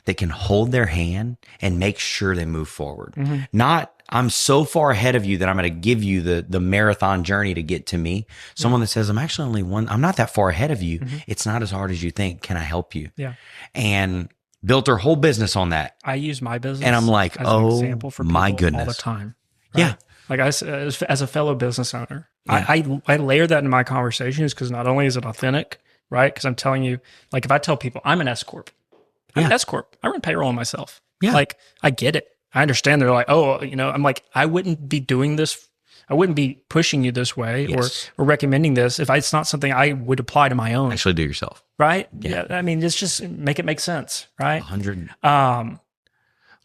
that can hold their hand and make sure they move forward. Mm-hmm. Not, I'm so far ahead of you that I'm going to give you the marathon journey to get to me. Someone that says, I'm actually only one, I'm not that far ahead of you. Mm-hmm. It's not as hard as you think. Can I help you? Yeah. And built her whole business on that. I use my business and I'm like, as an example for my people goodness. all the time. Right? Yeah. Like as a fellow business owner, yeah. I layer that in my conversations because not only is it authentic, right? Because I'm telling you, like if I tell people I'm an S Corp, I'm an S Corp. I run payroll on myself. Yeah. Like I get it. I understand. They're like, oh, I'm like, I wouldn't be doing this. I wouldn't be pushing you this way or recommending this if it's not something I would apply to my own. Actually do yourself. Right? Yeah. I mean, it's just make it make sense. Right. 100.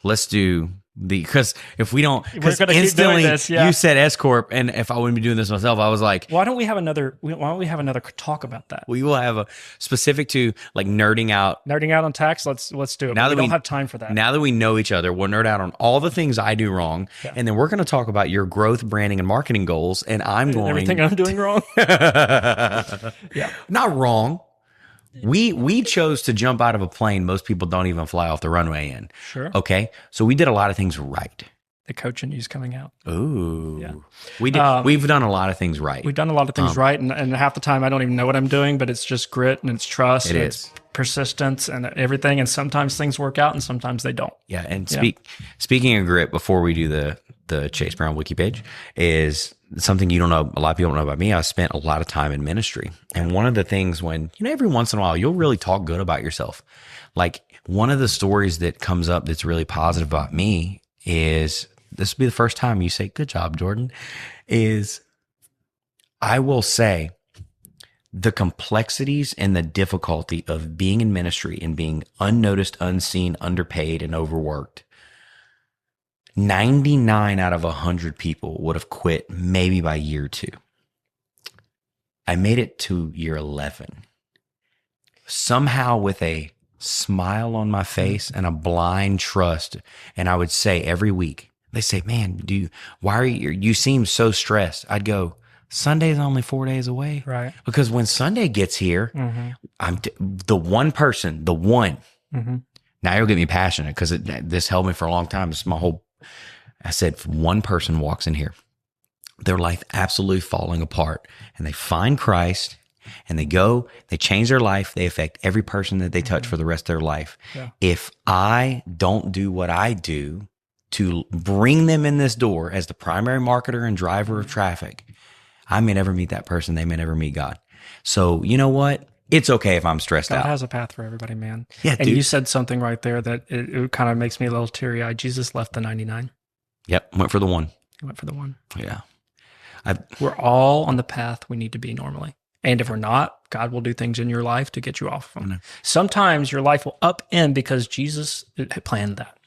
Let's do because if we don't, because instantly you said S Corp, and if I wouldn't be doing this myself, I was like, why don't we have another talk about that? We will have a specific to like nerding out on tax. Let's do it. Now that we don't have time for that. Now that we know each other, we'll nerd out on all the things I do wrong, and then we're going to talk about your growth, branding, and marketing goals. And everything I'm doing wrong. Yeah, not wrong. We chose to jump out of a plane most people don't even fly off the runway in. Sure. Okay. So we did a lot of things right. The coaching news coming out. Ooh. Yeah. We did. We've done a lot of things right. We've done a lot of things right. And half the time I don't even know what I'm doing, but it's just grit and it's trust. It's persistence and everything. And sometimes things work out and sometimes they don't. Yeah. And speaking of grit, before we do the Chase Brown wiki page, is something you don't know, a lot of people don't know about me. I spent a lot of time in ministry. And one of the things when, every once in a while, you'll really talk good about yourself. Like one of the stories that comes up that's really positive about me is, this will be the first time you say, good job, Jordan, is I will say the complexities and the difficulty of being in ministry and being unnoticed, unseen, underpaid, and overworked. 99 out of 100 people would have quit maybe by year 2. I made it to year 11. Somehow with a smile on my face and a blind trust. And I would say every week, they say, man, you seem so stressed. I'd go, Sunday's only 4 days away. Right. Because when Sunday gets here, I'm the one person, now you'll get me passionate because this held me for a long time. It's my whole, I said, if one person walks in here, their life absolutely falling apart, and they find Christ and they change their life. They affect every person that they touch for the rest of their life. Yeah. If I don't do what I do to bring them in this door as the primary marketer and driver of traffic, I may never meet that person. They may never meet God. So you know what? It's okay if I'm stressed God out. has a path for everybody, man. Yeah, and dude. you said something right there that it kind of makes me a little teary-eyed. Jesus left the 99. Yep. Went for the one. He went for the one. Yeah. We're all on the path we need to be normally. And if we're not, God will do things in your life to get you off of them. Sometimes your life will upend because Jesus planned that.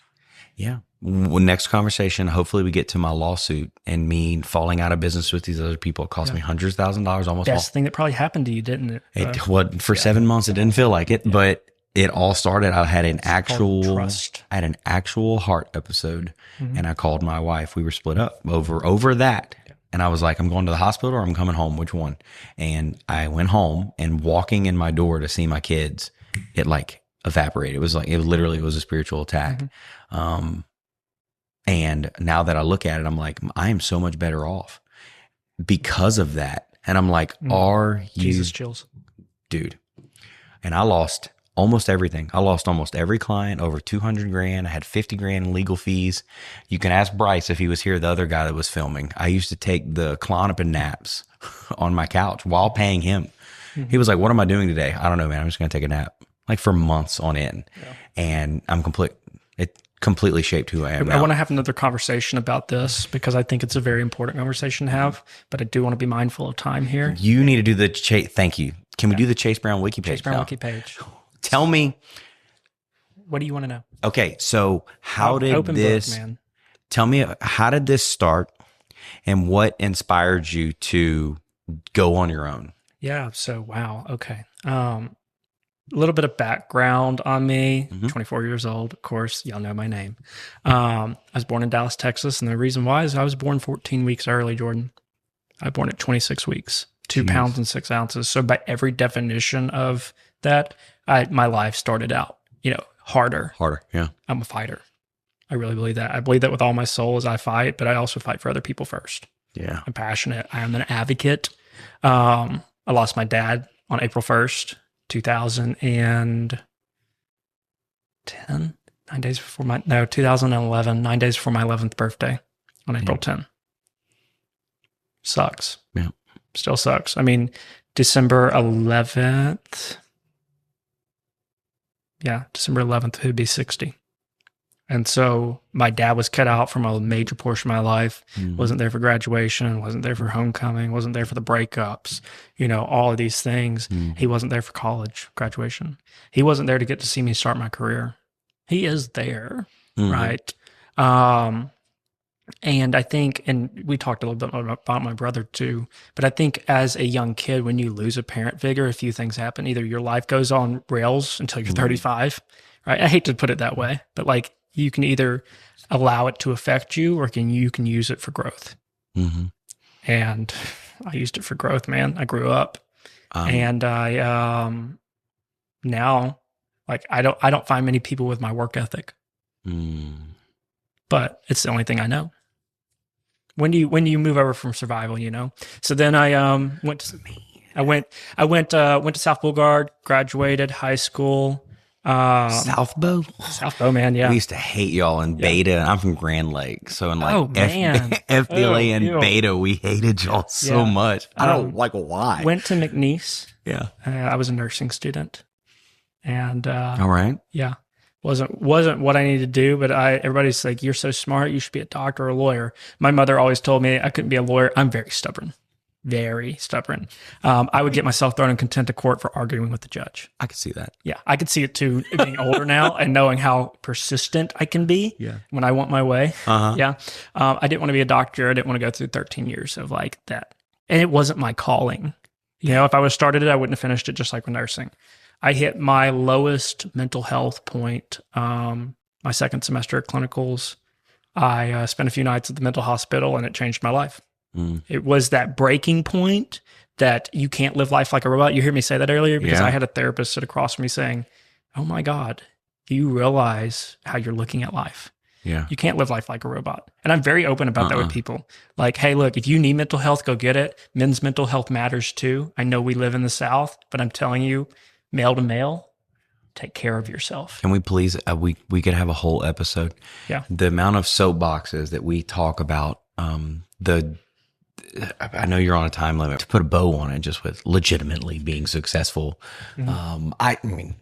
Yeah. Next conversation, hopefully we get to my lawsuit and me falling out of business with these other people. It cost me hundreds of $1,000s, almost. Best thing that probably happened to you, didn't it? For 7 months, it didn't feel like it, but it all started. I had an actual heart episode, and I called my wife. We were split up over that. And I was like, I'm going to the hospital or I'm coming home. Which one? And I went home, and walking in my door to see my kids, it like evaporated. It was like, it literally was a spiritual attack. And now that I look at it, I'm like, I am so much better off because of that. And I'm like, are you, Jesus chills, dude? And I lost almost everything. I lost almost every client, over 200 grand. I had 50 grand in legal fees. You can ask Bryce if he was here, the other guy that was filming. I used to take the Klonopin naps on my couch while paying him. He was like, what am I doing today? I don't know, man. I'm just going to take a nap, like for months on end. Yeah. And it completely shaped who I am now. I want to have another conversation about this because I think it's a very important conversation to have, but I do want to be mindful of time here. You need to do the thank you. Can we do the Chase Brown wiki page? Chase Brown wiki page. Tell me. What do you want to know? Okay. So how did this, man. Tell me, how did this start and what inspired you to go on your own? Yeah. So, wow. Okay. A little bit of background on me. 24 years old, of course, y'all know my name. I was born in Dallas, Texas, and the reason why is I was born 14 weeks early, Jordan. I was born at 26 weeks, 2 pounds and 6 ounces. So by every definition of that, my life started out, harder. Yeah. I'm a fighter. I really believe that. I believe that with all my soul as I fight, but I also fight for other people first. Yeah. I'm passionate. I am an advocate. I lost my dad on April 1st. 2010, 2011, 9 days before my 11th birthday on April 10. Sucks. Yeah. Still sucks. I mean, December 11th. Yeah, December 11th, it would be 60. And so my dad was cut out from a major portion of my life. Wasn't there for graduation, wasn't there for homecoming, wasn't there for the breakups, all of these things. He wasn't there for college graduation. He wasn't there to get to see me start my career. He is there, right? And I think, and we talked a little bit about my brother too, but I think as a young kid, when you lose a parent figure, a few things happen. Either your life goes on rails until you're 35, right? I hate to put it that way, but like, you can either allow it to affect you or you can use it for growth. And I used it for growth, man. I grew up and I, now like, I don't find many people with my work ethic, but it's the only thing I know. When do you move over from survival, So then I went to South Boulevard, graduated high school. South Bow, man. Yeah. We used to hate y'all in Beta. I'm from Grand Lake. So in like FBLA and Beta, we hated y'all so much. I don't like why. Went to McNeese. Yeah. I was a nursing student and, all right. Yeah. Wasn't what I needed to do, but everybody's like, you're so smart. You should be a doctor or a lawyer. My mother always told me I couldn't be a lawyer. I'm very stubborn. Very stubborn. I would get myself thrown in contempt of court for arguing with the judge. I could see that. Yeah, I could see it too, being older now and knowing how persistent I can be when I want my way. Yeah. I didn't want to be a doctor. I didn't want to go through 13 years of like that. And it wasn't my calling. If I would have started it, I wouldn't have finished it, just like with nursing. I hit my lowest mental health point my second semester at clinicals. I spent a few nights at the mental hospital and it changed my life. It was that breaking point that you can't live life like a robot. You hear me say that earlier because I had a therapist sit across from me saying, oh my God, you realize how you're looking at life. Yeah. You can't live life like a robot. And I'm very open about that with people. Like, hey, look, if you need mental health, go get it. Men's mental health matters too. I know we live in the South, but I'm telling you, male to male, take care of yourself. Can we please, we could have a whole episode. Yeah. The amount of soapboxes that we talk about, I know you're on a time limit, to put a bow on it, just with legitimately being successful. I mean,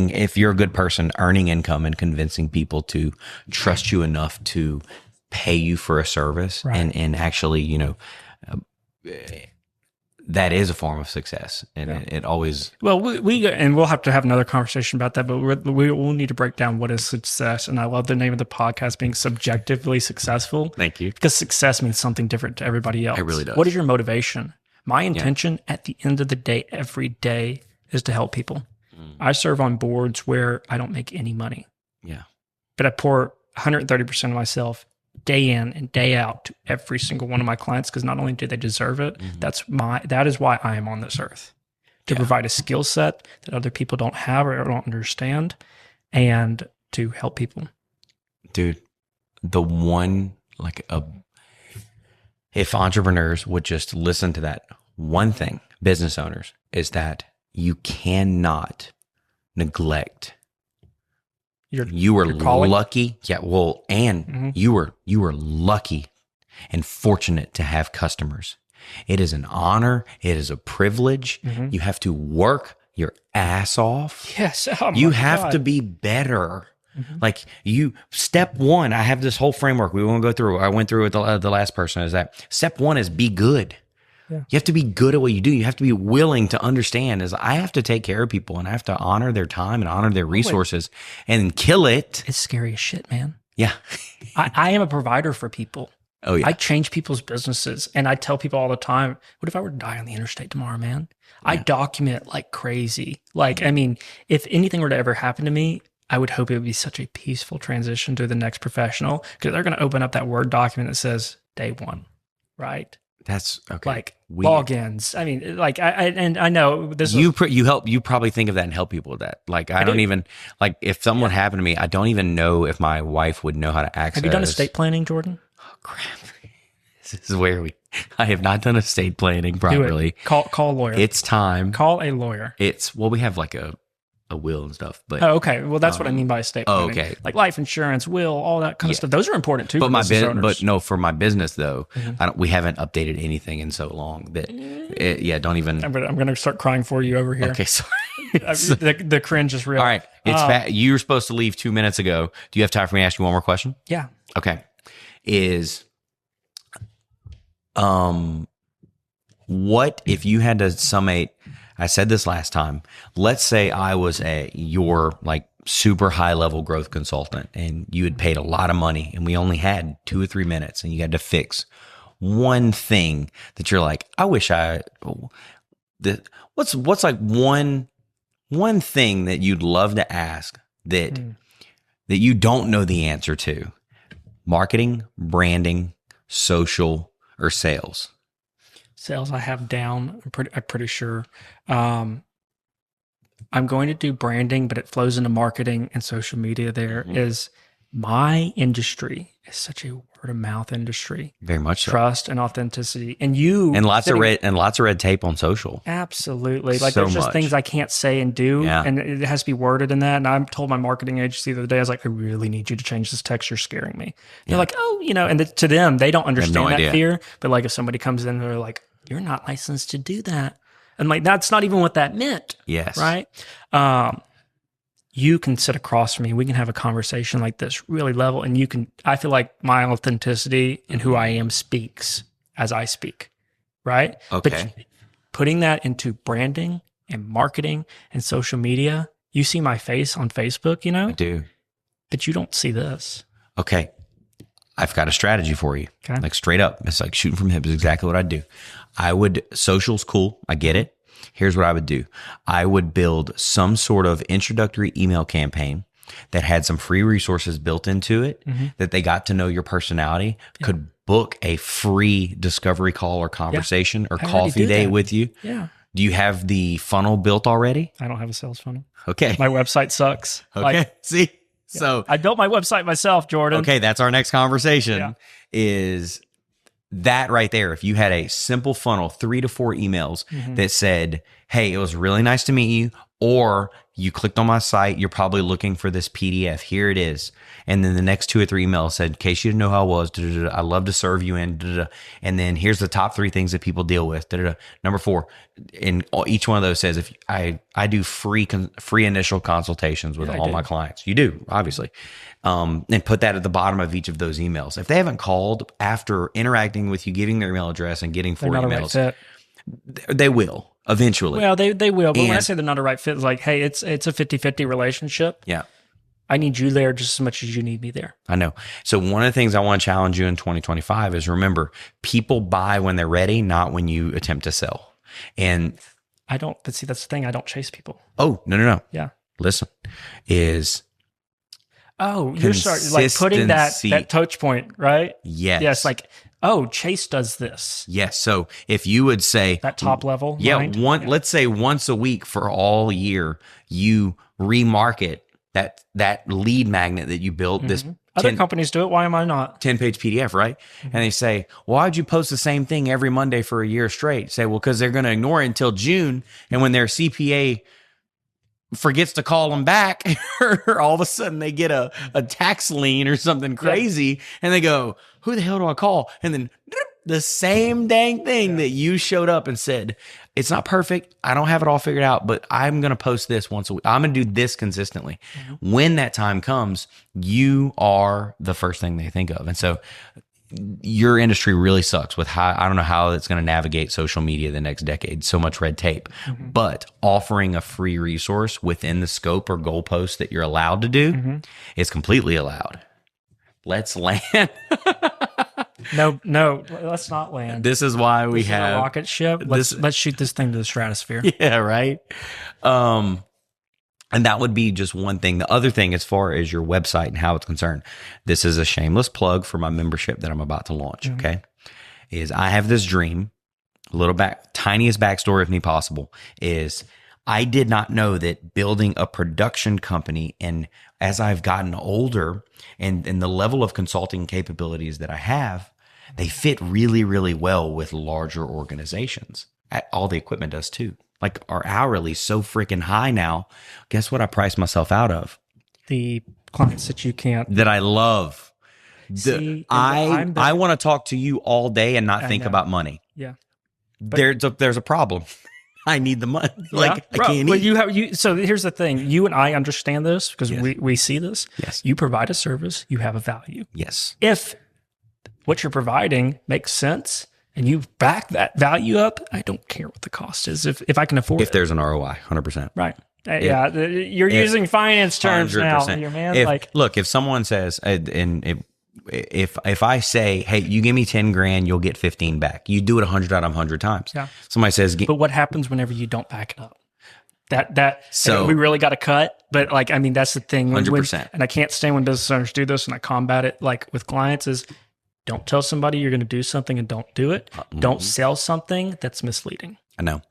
if you're a good person, earning income and convincing people to trust you enough to pay you for a service, and actually, that is a form of success, and it always. Well, we'll have to have another conversation about that, but we'll need to break down what is success. And I love the name of the podcast being subjectively successful. Thank you. Because success means something different to everybody else. It really does. What is your motivation? My intention at the end of the day, every day, is to help people. I serve on boards where I don't make any money. Yeah. But I pour 130% of myself day in and day out to every single one of my clients, because not only do they deserve it, that is why I am on this earth, to provide a skill set that other people don't have or don't understand, and to help people. Dude, if entrepreneurs would just listen to that one thing, business owners, is that you cannot neglect. You were lucky. Yeah. Well, and you were lucky and fortunate to have customers. It is an honor. It is a privilege. You have to work your ass off. Yes. You have to be better. Like step one, I have this whole framework we won't go through. I went through with the last person, is that step one is be good. Yeah. You have to be good at what you do. You have to be willing to understand is I have to take care of people, and I have to honor their time and honor their resources and kill it. It's scary as shit, man. Yeah. I am a provider for people. Oh yeah. I change people's businesses, and I tell people all the time, what if I were to die on the interstate tomorrow, man? I document like crazy. Like, I mean, if anything were to ever happen to me, I would hope it would be such a peaceful transition to the next professional, because they're going to open up that Word document that says day one, right? That's okay. Like logins. I mean, like I know this. You probably think of that and help people with that. Like I don't even, like if something would happen to me, I don't even know if my wife would know how to access. Have you done estate planning, Jordan? Oh crap! This is where I have not done estate planning properly. Call a lawyer. It's time. Call a lawyer. We have like a will and stuff, but okay. Well, that's what I mean by estate planning. Okay, like life insurance, will, all that kind of stuff. Those are important too. But no, for my business though, we haven't updated anything in so long that don't even. I'm going to start crying for you over here. Okay, sorry. the cringe is real. All right, it's you were supposed to leave 2 minutes ago. Do you have time for me to ask you one more question? Yeah. Okay. What if you had to summate? I said this last time. Let's say I was your like super high level growth consultant, and you had paid a lot of money, and we only had 2 or 3 minutes, and you had to fix one thing that you're like, I wish what's like one thing that you'd love to ask that you don't know the answer to? Marketing, branding, social, or sales? Sales I have down. I'm pretty sure. I'm going to do branding, but it flows into marketing and social media. Is my industry is such a word of mouth industry. Very much so. Trust and authenticity. And lots of red tape on social. Absolutely. Like there's just things I can't say and do. Yeah. And it has to be worded in that. And I told my marketing agency the other day, I was like, I really need you to change this text. You're scaring me. They're like, oh, and to them, they don't understand that fear. But like if somebody comes in, they're like, you're not licensed to do that. And like, that's not even what that meant. Yes. Right. You can sit across from me. We can have a conversation like this, really level. And I feel like my authenticity and who I am speaks as I speak. Right. Okay. But putting that into branding and marketing and social media, you see my face on Facebook, I do. But you don't see this. Okay. I've got a strategy for you. Okay. Like straight up. It's like shooting from the hip is exactly what I'd do. Social's cool. I get it. Here's what I would do. I would build some sort of introductory email campaign that had some free resources built into it, that they got to know your personality, could book a free discovery call or conversation or coffee date with you. Yeah. Do you have the funnel built already? I don't have a sales funnel. Okay. My website sucks. Okay. See? So I built my website myself, Jordan. Okay. That's our next conversation is that right there. If you had a simple funnel, 3 to 4 emails that said, hey, it was really nice to meet you, or you clicked on my site. You're probably looking for this PDF. Here it is. And then the next 2 or 3 emails said, in case you didn't know how I was, I'd love to serve you in. And then here's the top 3 things that people deal with. Number 4, and each one of those says, if I do free initial consultations with all my clients. You do, obviously. And put that at the bottom of each of those emails. If they haven't called after interacting with you, giving their email address and getting 4 emails, they will eventually. Well, they will. But when I say they're not a right fit, it's like, hey, it's a 50-50 relationship. Yeah. I need you there just as much as you need me there. I know. So one of the things I want to challenge you in 2025 is remember, people buy when they're ready, not when you attempt to sell. And but see, that's the thing. I don't chase people. Oh, no. Yeah. Listen, you're starting like putting that touch point, right? Yes. Yes. Like, Chase does this. Yes. So if you would say that top level, let's say once a week for all year, you remarket that lead magnet that you built. This other companies do it. Why am I not? 10-page PDF, right? And they say, why'd you post the same thing every Monday for a year straight? Say, well, because they're going to ignore it until June. And when their CPA forgets to call them back, or all of a sudden they get a tax lien or something crazy, and they go, who the hell do I call? And then the same dang thing that you showed up and said, it's not perfect. I don't have it all figured out, but I'm going to post this once a week. I'm going to do this consistently. When that time comes, you are the first thing they think of. And so your industry really sucks with I don't know how it's going to navigate social media the next decade. So much red tape, but offering a free resource within the scope or goalpost that you're allowed to do is completely allowed. Let's land. No, let's not land. This is why we have a rocket ship. Let's shoot this thing to the stratosphere. Yeah, right. And that would be just one thing. The other thing, as far as your website and how it's concerned, this is a shameless plug for my membership that I'm about to launch. Okay, is I have this dream. Tiniest backstory, if any possible, is I did not know that building a production company, and as I've gotten older and the level of consulting capabilities that I have, they fit really, really well with larger organizations. All the equipment does too. Like our hourly is so freaking high now. Guess what I priced myself out of? The clients that you can't. That I love. See, I want to talk to you all day and not think about money. Yeah. There's a problem. I need the money. I can't eat. So here's the thing. You and I understand this because we see this. Yes. You provide a service. You have a value. Yes. If what you're providing makes sense and you back that value up, I don't care what the cost is if I can afford it. If there's an ROI, 100%. Right. You're using finance terms 100%. Now, man. Look, if someone says, if I say, hey, you give me 10 grand, you'll get 15 back. You do it 100 out of 100 times. Yeah. Somebody says, but what happens whenever you don't back it up? So we really got to cut. But that's the thing. 100%. And I can't stand when business owners do this, and I combat it with clients is don't tell somebody you're going to do something and don't do it. Don't sell something that's misleading. I know.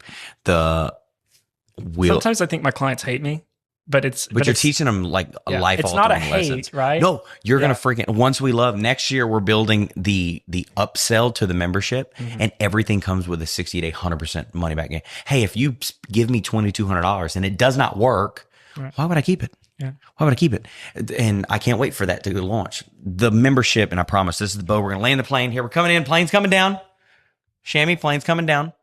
Sometimes I think my clients hate me. But you're teaching them life altering lessons. It's not a hate, right? No, you're going to once we love, next year we're building the upsell to the membership, and everything comes with a 60-day 100% money back gain. Hey, if you give me $2,200 and it does not work, why would I keep it? Yeah. Why would I keep it? And I can't wait for that to launch. The membership, and I promise this is the boat. We're going to land the plane. Here we're coming in. Plane's coming down. Chamois, plane's coming down.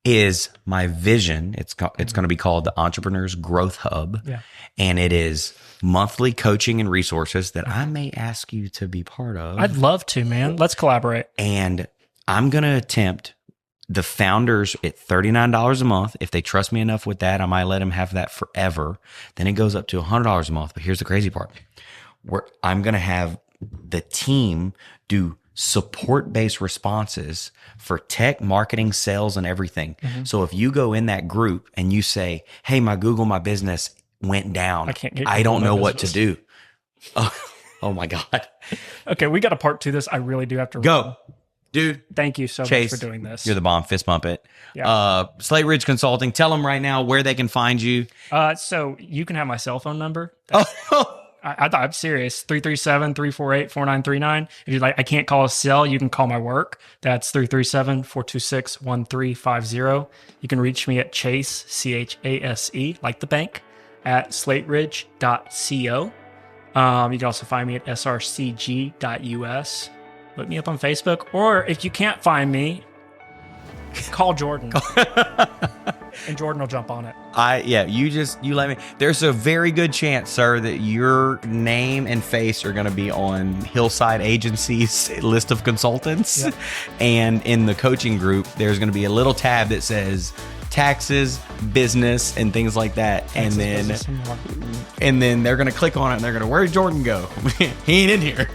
Is my vision. It's going to be called the Entrepreneurs Growth Hub. Yeah. And it is monthly coaching and resources that I may ask you to be part of. I'd love to, man. Let's collaborate. And I'm going to attempt the founders at $39 a month. If they trust me enough with that, I might let them have that forever. Then it goes up to $100 a month. But here's the crazy part. Where I'm going to have the team do support-based responses for tech, marketing, sales, and everything. So if you go in that group and you say, hey, my business went down. I don't know what to do. Oh my God. Okay, we got a part 2 this. I really do have to go. Dude. Thank you so much for doing this. You're the bomb. Fist bump it. Yeah. Slate Ridge Consulting. Tell them right now where they can find you. So you can have my cell phone number. I'm serious. 337-348-4939. If you're like, I can't call a cell, you can call my work. That's 337-426-1350. You can reach me at Chase, Chase, like the bank, at slateridge.co. You can also find me at srcg.us. Look me up on Facebook. Or if you can't find me, call Jordan. And Jordan will jump on it. You let me. There's a very good chance, sir, that your name and face are going to be on Hillside Agency's list of consultants. Yeah. And in the coaching group, there's going to be a little tab that says taxes, business, and things like that. Taxes, and then they're going to click on it and they're going to, where'd Jordan go? He ain't in here.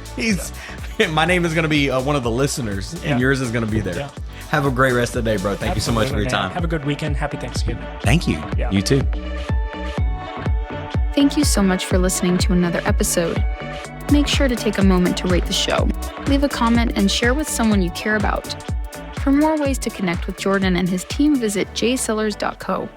My name is going to be one of the listeners, and yours is going to be there. Yeah. Have a great rest of the day, bro. Thank you so much for your time. Have a good weekend. Happy Thanksgiving. Thank you. Yeah. You too. Thank you so much for listening to another episode. Make sure to take a moment to rate the show, leave a comment, and share with someone you care about. For more ways to connect with Jordan and his team, visit jsellers.co.